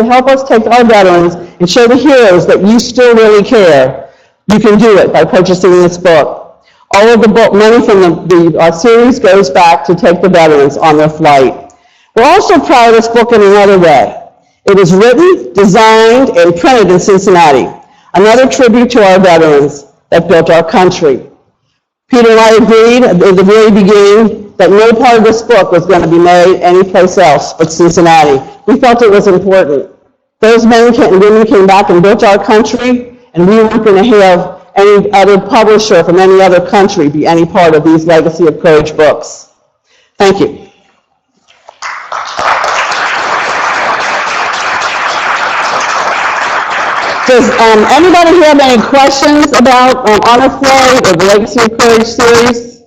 help us take our veterans and show the heroes that you still really care, you can do it by purchasing this book. All of the book, money from the series goes back to take the veterans on their flight. We're also proud of this book in another way. It is written, designed, and printed in Cincinnati, another tribute to our veterans that built our country. Peter and I agreed at the very beginning that no part of this book was going to be made anyplace else but Cincinnati. We felt it was important. Those men and women came back and built our country, and we weren't going to have any other publisher from any other country be any part of these Legacy of Courage books. Thank you. Does anybody have any questions about Honor Flight or the Legacy of Courage series?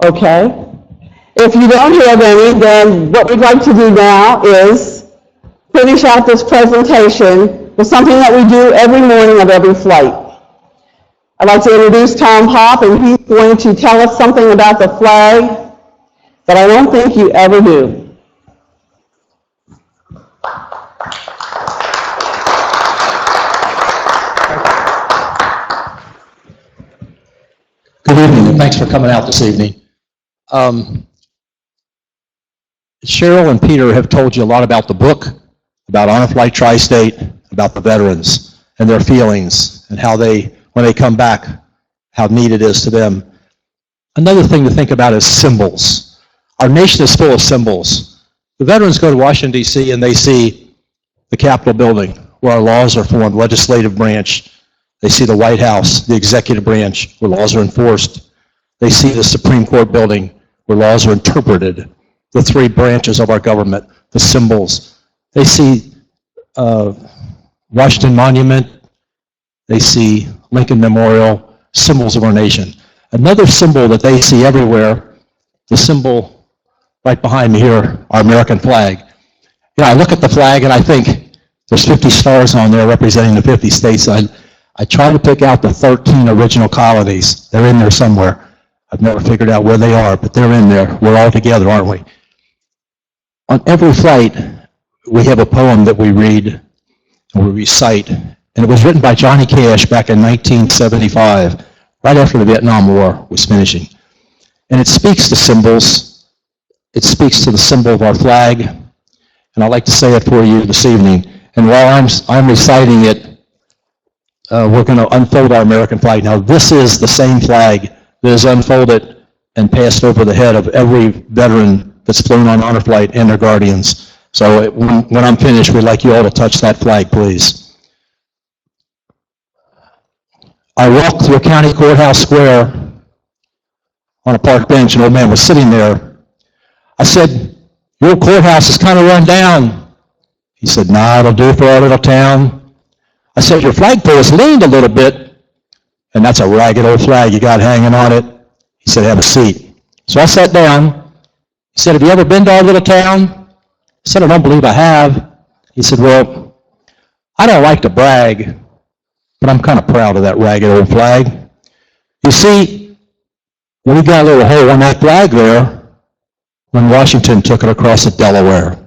Okay. If you don't have any, then what we'd like to do now is finish out this presentation with something that we do every morning of every flight. I'd like to introduce Tom Popp, and he's going to tell us something about the flag that I don't think you ever do. Good evening, and thanks for coming out this evening. Cheryl and Peter have told you a lot about the book, about Honor Flight Tri-State, about the veterans and their feelings and how they, when they come back, how neat it is to them. Another thing to think about is symbols. Our nation is full of symbols. The veterans go to Washington, D.C., and they see the Capitol building where our laws are formed, legislative branch. They see the White House, the executive branch, where laws are enforced. They see the Supreme Court building, where laws are interpreted. The three branches of our government, the symbols. They see Washington Monument. They see Lincoln Memorial, symbols of our nation. Another symbol that they see everywhere, the symbol right behind me here, our American flag. You know, I look at the flag and I think there's 50 stars on there representing the 50 states. I try to pick out the 13 original colonies. They're in there somewhere. I've never figured out where they are, but they're in there. We're all together, aren't we? On every flight, we have a poem that we read and we recite, and it was written by Johnny Cash back in 1975, right after the Vietnam War was finishing. And it speaks to symbols. It speaks to the symbol of our flag, and I'd like to say it for you this evening. And while I'm reciting it, we're going to unfold our American flag. Now, this is the same flag that is unfolded and passed over the head of every veteran that's flown on Honor Flight and their guardians. So when I'm finished, we'd like you all to touch that flag, please. I walked through a county courthouse square on a park bench. An old man was sitting there. I said, "Your old courthouse is kind of run down." He said, "Nah, it'll do for our little town." I said, "Your flagpole is leaned a little bit." "And that's a ragged old flag you got hanging on it." He said, "Have a seat." So I sat down. He said, "Have you ever been to our little town?" I said, "I don't believe I have." He said, "Well, I don't like to brag, but I'm kind of proud of that ragged old flag. You see, we got a little hole in that flag there when Washington took it across the Delaware.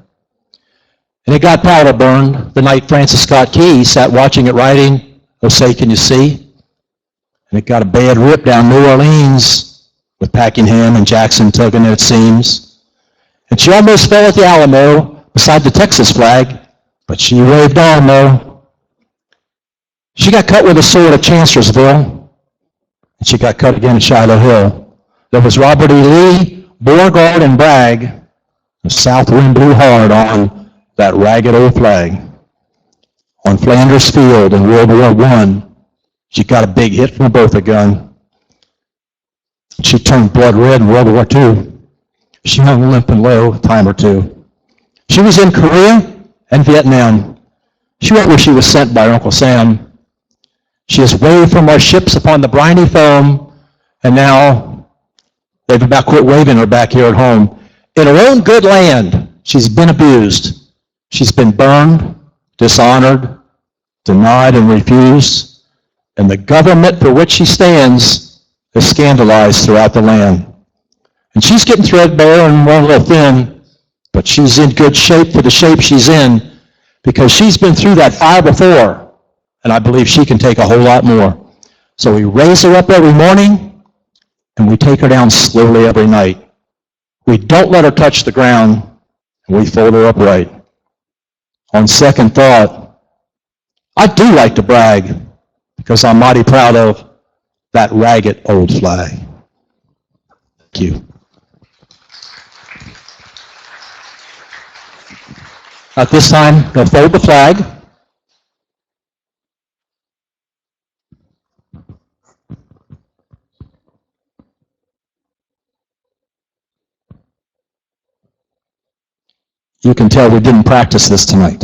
And it got powder burned the night Francis Scott Key sat watching it writing, "Oh, say, can you see?" And it got a bad rip down New Orleans with Packenham and Jackson tugging at its seams. And she almost fell at the Alamo beside the Texas flag, but she waved on, though. She got cut with a sword at Chancellorsville, and she got cut again at Shiloh Hill. There was Robert E. Lee, Beauregard, and Bragg. The south wind blew hard on that ragged old flag. On Flanders Field in World War I, she got a big hit from a Bertha gun. She turned blood red in World War II. She hung limp and low a time or two. She was in Korea and Vietnam. She went where she was sent by her Uncle Sam. She has waved from our ships upon the briny foam, and now they've about quit waving her back here at home. In her own good land, she's been abused. She's been burned, dishonored, denied, and refused, and the government for which she stands is scandalized throughout the land. And she's getting threadbare and a little thin, but she's in good shape for the shape she's in because she's been through that fire before, and I believe she can take a whole lot more. So we raise her up every morning, and we take her down slowly every night. We don't let her touch the ground, and we fold her upright. On second thought, I do like to brag because I'm mighty proud of that ragged old flag. Thank you. At this time, they'll fold the flag. You can tell we didn't practice this tonight.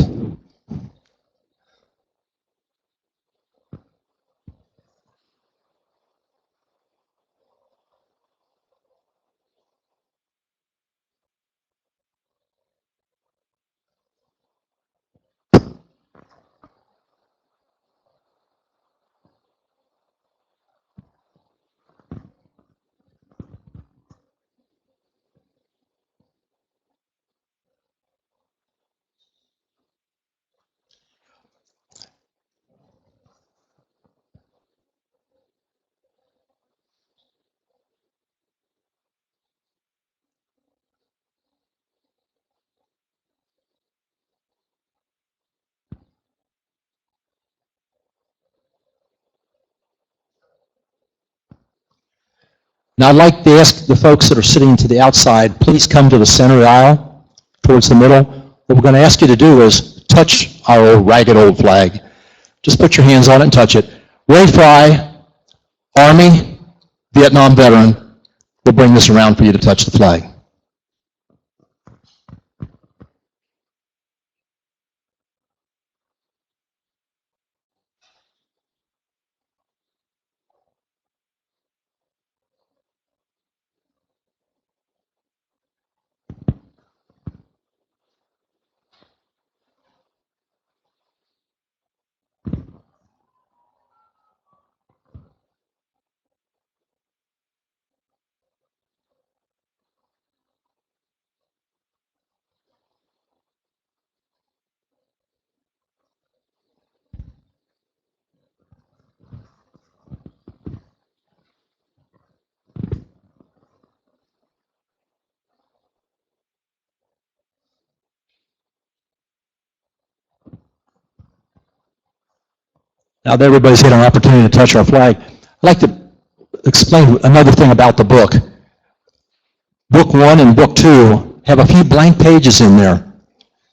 Now I'd like to ask the folks that are sitting to the outside, please come to the center of the aisle, towards the middle. What we're going to ask you to do is touch our old ragged old flag. Just put your hands on it and touch it. Ray Fry, Army, Vietnam veteran, will bring this around for you to touch the flag. Now that everybody's had an opportunity to touch our flag, I'd like to explain another thing about the book. Book 1 and Book 2 have a few blank pages in there.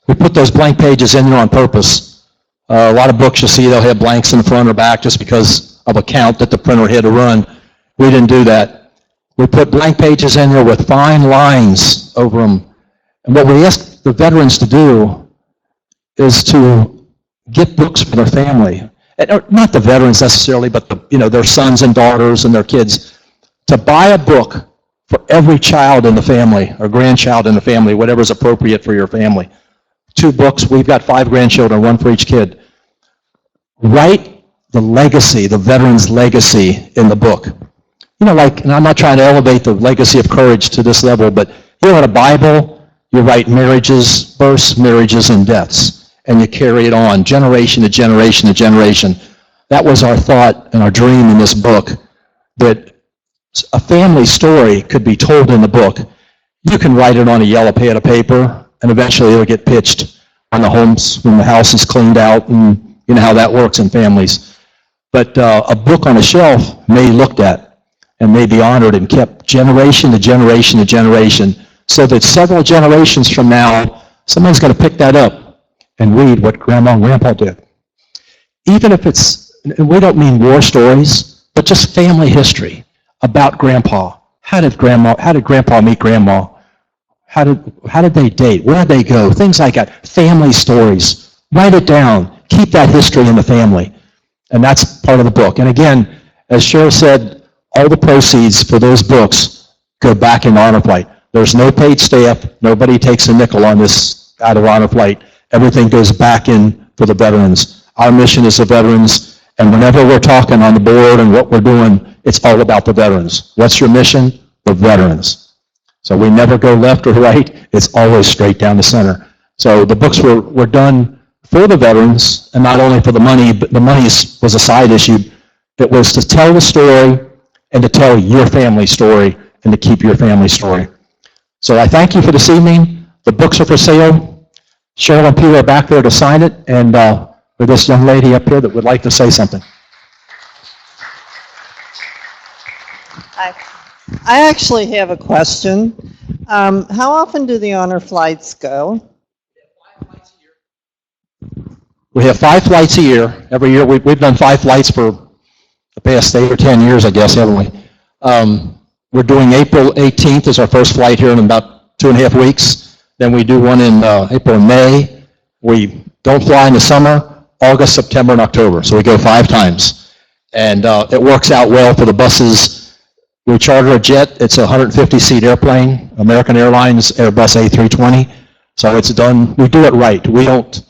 We put those blank pages in there on purpose. A lot of books you'll see they'll have blanks in the front or back just because of a count that the printer had to run. We didn't do that. We put blank pages in there with fine lines over them. And what we ask the veterans to do is to get books for their family. Not the veterans necessarily, but their sons and daughters and their kids, to buy a book for every child in the family or grandchild in the family, whatever is appropriate for your family. 2 books. We've got 5 grandchildren, 1 for each kid. Write the legacy, the veterans' legacy in the book. You know, like, and I'm not trying to elevate the legacy of courage to this level, but you know, in a Bible, you write marriages, births, marriages, and deaths, and you carry it on generation to generation to generation. That was our thought and our dream in this book, that a family story could be told in the book. You can write it on a yellow pad of paper, and eventually it'll get pitched when the house is cleaned out, and you know how that works in families. But a book on a shelf may be looked at and may be honored and kept generation to generation to generation, so that several generations from now, someone's going to pick that up and read what Grandma and Grandpa did. Even if it's, and we don't mean war stories, but just family history about Grandpa. How did Grandpa meet Grandma? How did they date? Where did they go? Things like that. Family stories. Write it down. Keep that history in the family. And that's part of the book. And again, as Cheryl said, all the proceeds for those books go back in Honor Flight. There's no paid staff. Nobody takes a nickel on this out of Honor Flight. Everything goes back in for the veterans. Our mission is the veterans. And whenever we're talking on the board and what we're doing, it's all about the veterans. What's your mission? The veterans. So we never go left or right. It's always straight down the center. So the books were done for the veterans, and not only for the money, but the money was a side issue. It was to tell the story and to tell your family story and to keep your family story. So I thank you for this evening. The books are for sale. Cheryl and Peewee are back there to sign it, and for this young lady up here that would like to say something. I actually have a question. How often do the honor flights go? We have 5 flights a year. Every year, we've done 5 flights for the past 8 or 10 years, I guess, haven't we? We're doing April 18th is our first flight here in about 2.5 weeks. Then we do one in April and May. We don't fly in the summer, August, September, and October. So we go 5 times. And it works out well for the buses. We charter a jet. It's a 150-seat airplane, American Airlines Airbus A320. So it's done. We do it right. We don't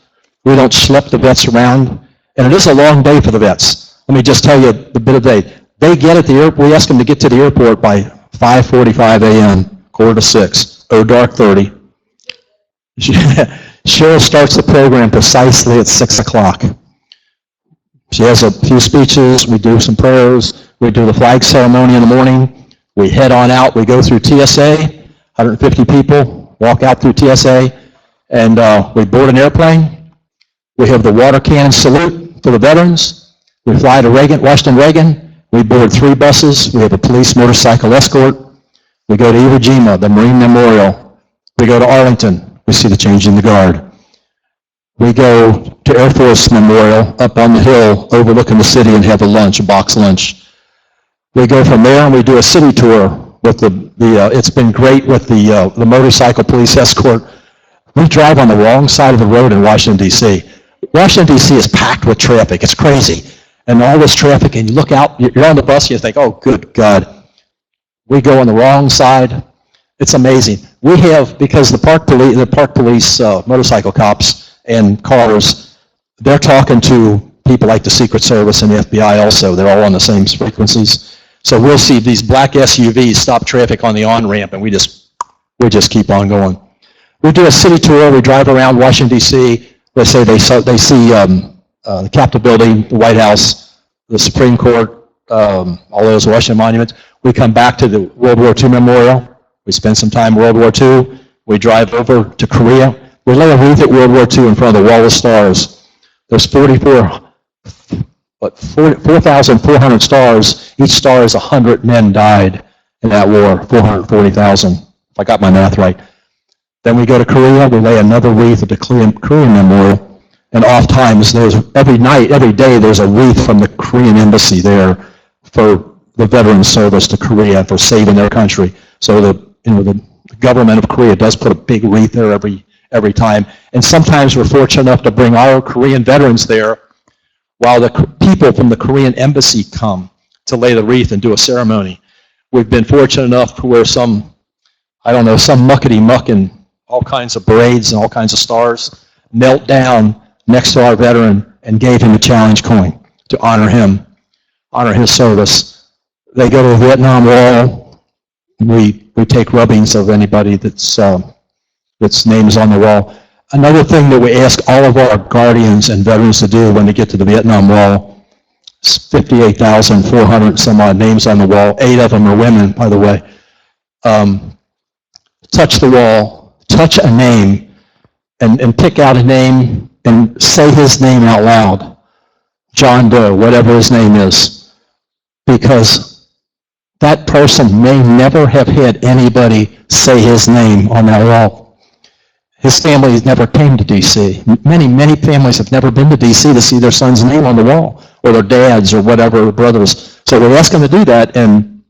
schlep the vets around. And it is a long day for the vets. Let me just tell you the bit of day. They get at the airport. We ask them to get to the airport by 5:45 a.m., 5:45, dark 30. Cheryl starts the program precisely at 6 o'clock. She has a few speeches. We do some prayers. We do the flag ceremony in the morning. We head on out. We go through TSA, 150 people, walk out through TSA, and we board an airplane. We have the water cannon salute for the veterans. We fly to Washington Reagan. We board 3 buses. We have a police motorcycle escort. We go to Iwo Jima, the Marine Memorial. We go to Arlington. We see the change in the guard. We go to Air Force Memorial up on the hill overlooking the city and have a lunch, a box lunch. We go from there and we do a city tour with it's been great with the motorcycle police escort. We drive on the wrong side of the road in Washington, D.C. Washington, D.C. is packed with traffic. It's crazy. And all this traffic, and you look out, you're on the bus, and you think, oh, good God. We go on the wrong side. It's amazing. We have, because the park police motorcycle cops and cars, they're talking to people like the Secret Service and the FBI also. They're all on the same frequencies. So we'll see these black SUVs stop traffic on the on-ramp, and we just keep on going. We do a city tour. We drive around Washington, D.C. They say they see the Capitol building, the White House, the Supreme Court, all those Washington monuments. We come back to the World War II Memorial. We spend some time in World War II. We drive over to Korea. We lay a wreath at World War II in front of the Wall of Stars. There's 4,400 stars. Each star is 100 men died in that war, 440,000, if I got my math right. Then we go to Korea. We lay another wreath at the Korean Memorial. And oft times, there's every day, there's a wreath from the Korean embassy there for the veterans service to Korea for saving their country. So the government of Korea does put a big wreath there every time. And sometimes we're fortunate enough to bring our Korean veterans there while the people from the Korean embassy come to lay the wreath and do a ceremony. We've been fortunate enough to where some muckety-muck in all kinds of parades and all kinds of stars knelt down next to our veteran and gave him a challenge coin to honor him, honor his service. They go to the Vietnam Wall. We take rubbings of anybody that's name is on the wall. Another thing that we ask all of our guardians and veterans to do when they get to the Vietnam Wall, 58,400 some odd names on the wall, 8 of them are women, by the way. Touch the wall, touch a name, and pick out a name and say his name out loud. John Doe, whatever his name is. Because that person may never have had anybody say his name on that wall. His family never came to D.C. Many families have never been to D.C. to see their son's name on the wall, or their dad's, or whatever, brothers. So we ask them to do that, and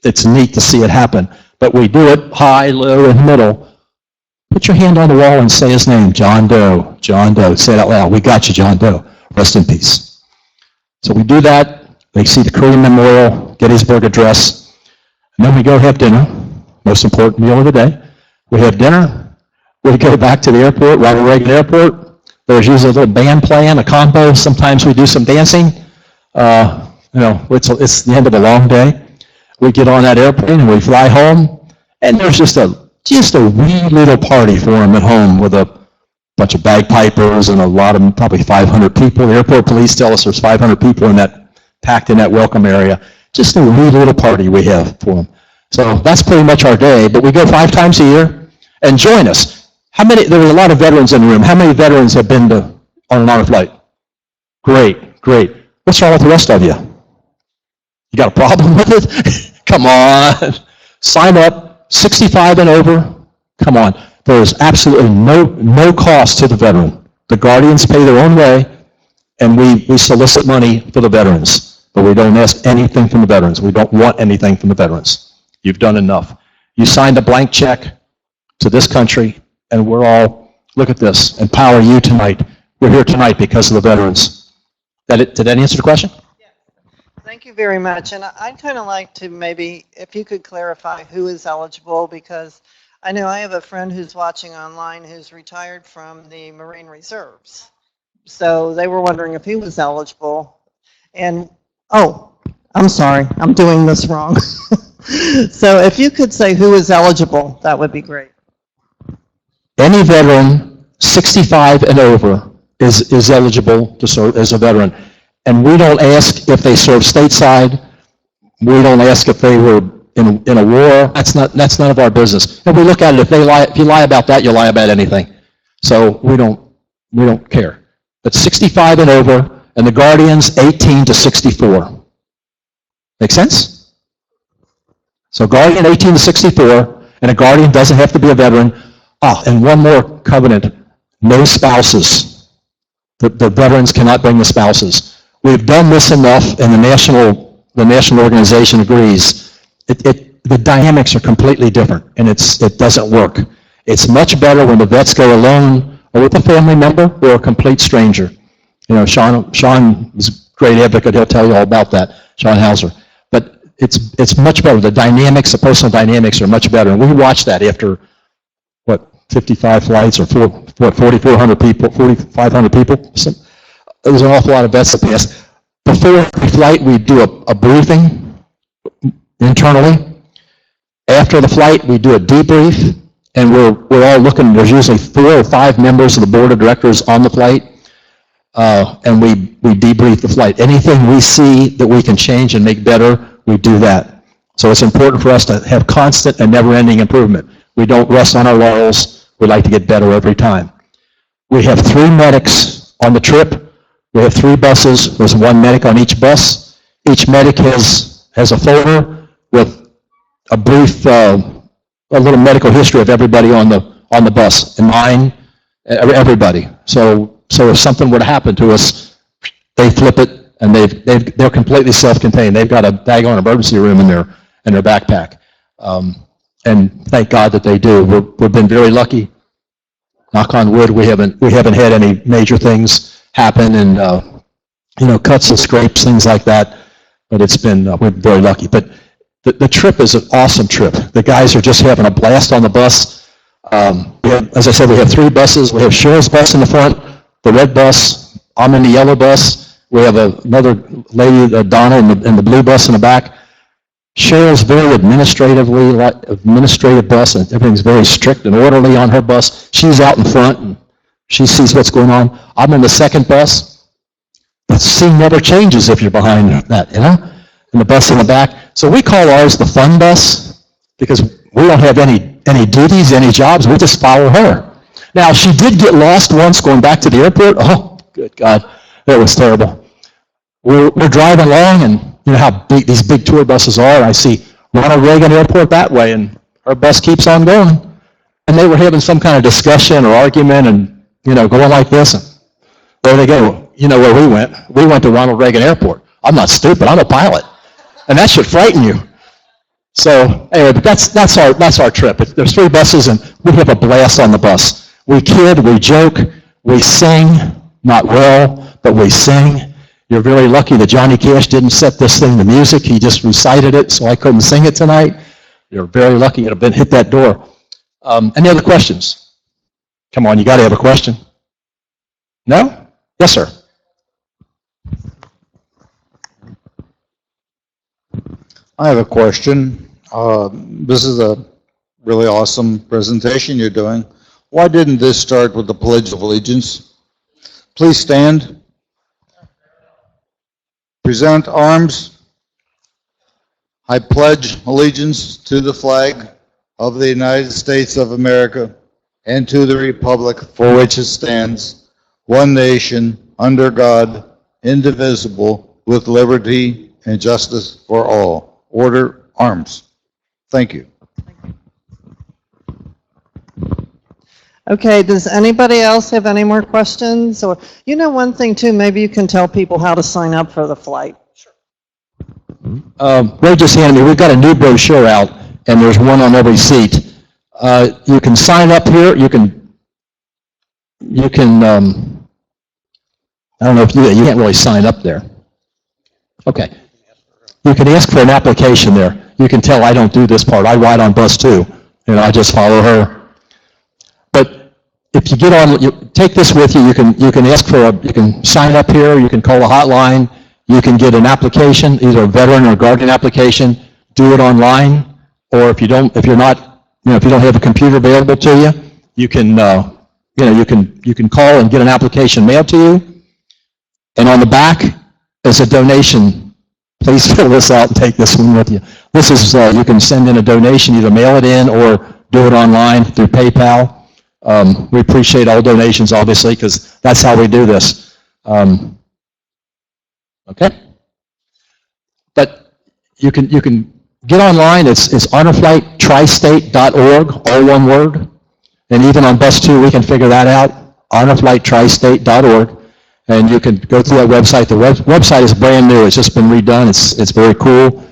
it's neat to see it happen. But we do it high, low, and middle. Put your hand on the wall and say his name, John Doe, John Doe. Say it out loud. We got you, John Doe. Rest in peace. So we do that. They see the Korean Memorial, Gettysburg Address, and then we go have dinner. Most important meal of the day. We have dinner. We go back to the airport, Ronald Reagan Airport. There's usually a little band playing, a combo. Sometimes we do some dancing. It's the end of a long day. We get on that airplane and we fly home, and there's just a wee little party for them at home with a bunch of bagpipers and a lot of, probably 500 people. The airport police tell us there's 500 people packed in that welcome area. Just a wee little party we have for them. So that's pretty much our day, but we go 5 times a year, and join us. There were a lot of veterans in the room. How many veterans have been on an honor flight? Great. What's wrong with the rest of you? You got a problem with it? Come on. Sign up, 65 and over. Come on. There's absolutely no cost to the veteran. The guardians pay their own way, and we solicit money for the veterans. But we don't ask anything from the veterans. We don't want anything from the veterans. You've done enough. You signed a blank check to this country, and we're all, look at this, EmpowerU tonight. We're here tonight because of the veterans. Did that answer the question? Yes. Thank you very much. And I'd kind of like to maybe, if you could clarify who is eligible, because I know I have a friend who's watching online who's retired from the Marine Reserves. So they were wondering if he was eligible. And, I'm sorry, I'm doing this wrong. So if you could say who is eligible, that would be great. Any veteran 65 and over is eligible to serve as a veteran. And we don't ask if they serve stateside. We don't ask if they were in a war. That's none of our business. And we look at it, if you lie about that, you lie about anything. So we don't care. But 65 and over, and the guardians 18 to 64. Make sense? So guardian 18 to 64, and a guardian doesn't have to be a veteran. And one more covenant, no spouses. The veterans cannot bring the spouses. We've done this enough, and the national organization agrees. The dynamics are completely different, and it doesn't work. It's much better when the vets go alone, or with a family member, or a complete stranger. Sean is a great advocate. He'll tell you all about that, Sean Hauser. But it's much better. The personal dynamics are much better, and we watch that after 55 flights, or 4,400 people, 4,500 people. There's an awful lot of vets that pass. Before every flight, we do a briefing internally. After the flight, we do a debrief, and we're all looking. There's usually 4 or 5 members of the board of directors on the flight, and we debrief the flight. Anything we see that we can change and make better, we do that. So it's important for us to have constant and never-ending improvement. We don't rest on our laurels. We like to get better every time. We have 3 medics on the trip. We have 3 buses. There's 1 medic on each bus. Each medic has a folder with a brief, a little medical history of everybody on the bus, and mine, everybody. So if something were to happen to us, they flip it, and they're completely self-contained. They've got a daggone emergency room in their backpack. And thank God that they do. We've been very lucky. Knock on wood, we haven't had any major things happen, and cuts and scrapes, things like that. But we're very lucky. But the trip is an awesome trip. The guys are just having a blast on the bus. As I said, we have 3 buses. We have Cheryl's bus in the front, the red bus. I'm in the yellow bus. We have another lady, Donna, in the blue bus in the back. Cheryl's very administrative bus, and everything's very strict and orderly on her bus. She's out in front, and she sees what's going on. I'm in the second bus. The scene never changes if you're behind that, you know? And the bus in the back. So we call ours the fun bus because we don't have any duties, any jobs. We just follow her. Now, she did get lost once going back to the airport. Oh, good God. That was terrible. We're driving along, and you know how big these big tour buses are. I see Ronald Reagan Airport that way, and her bus keeps on going. And they were having some kind of discussion or argument and, you know, going like this. And there they go. You know where we went? We went to Ronald Reagan Airport. I'm not stupid. I'm a pilot. And that should frighten you. So anyway, but that's our trip. There's 3 buses, and we have a blast on the bus. We kid, we joke, we sing, not well, but we sing. You're very lucky that Johnny Cash didn't set this thing to music. He just recited it, so I couldn't sing it tonight. You're very lucky. It'd have hit that door. Any other questions? Come on, you got to have a question. No? Yes, sir. I have a question. This is a really awesome presentation you're doing. Why didn't this start with the Pledge of Allegiance? Please stand. Present arms. I pledge allegiance to the flag of the United States of America and to the republic for which it stands, one nation, under God, indivisible, with liberty and justice for all. Order, arms. Thank you. Okay, does anybody else have any more questions? Or, you know, one thing too, maybe you can tell people how to sign up for the flight. Ray just handed me, we've got a new brochure out, and there's one on every seat. You can sign up here. You can I don't know if you can't really sign up there. Okay. You can ask for an application there. You can tell I don't do this part. I ride on bus too, and I just follow her. But if you get on, you take this with you. You can ask for you can sign up here. You can call a hotline. You can get an application, either a veteran or guardian application. Do it online, or if you don't have a computer available to you, you can you can call and get an application mailed to you. And on the back is a donation. Please fill this out and take this one with you. This is you can send in a donation, either mail it in or do it online through PayPal. We appreciate all donations, obviously, because that's how we do this. Okay? But you can get online. It's honorflighttristate.org, all one word. And even on bus 2, we can figure that out, honorflighttristate.org. And you can go through that website. The website is brand new. It's just been redone. It's very cool.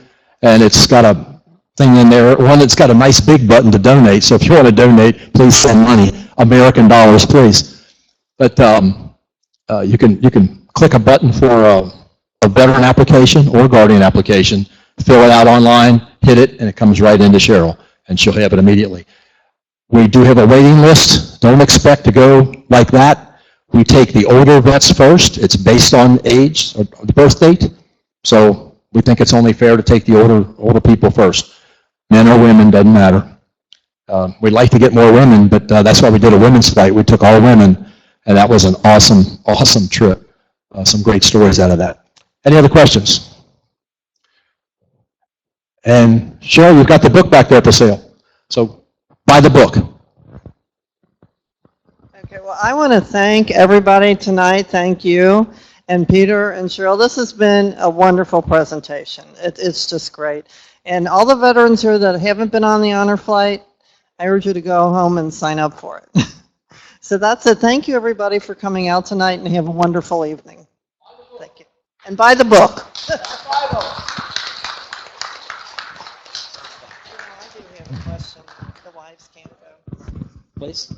And it's got a thing in there, one that's got a nice big button to donate. So if you want to donate, please send money, American dollars, please. But you can click a button for a veteran application or guardian application, fill it out online, hit it, and it comes right into Cheryl, and she'll have it immediately. We do have a waiting list. Don't expect to go like that. We take the older vets first. It's based on age or the birth date. So we think it's only fair to take the older people first. Men or women, doesn't matter. We'd like to get more women, but that's why we did a women's flight. We took all women, and that was an awesome trip. Some great stories out of that. Any other questions? And Cheryl, you've got the book back there for sale. So buy the book. Okay, well, I want to thank everybody tonight. Thank you. And Peter and Cheryl, this has been a wonderful presentation. It's just great. And all the veterans here that haven't been on the honor flight, I urge you to go home and sign up for it. So that's it. Thank you, everybody, for coming out tonight, and have a wonderful evening. Thank you. And buy the book. I do have a question. The wives can't go. Please.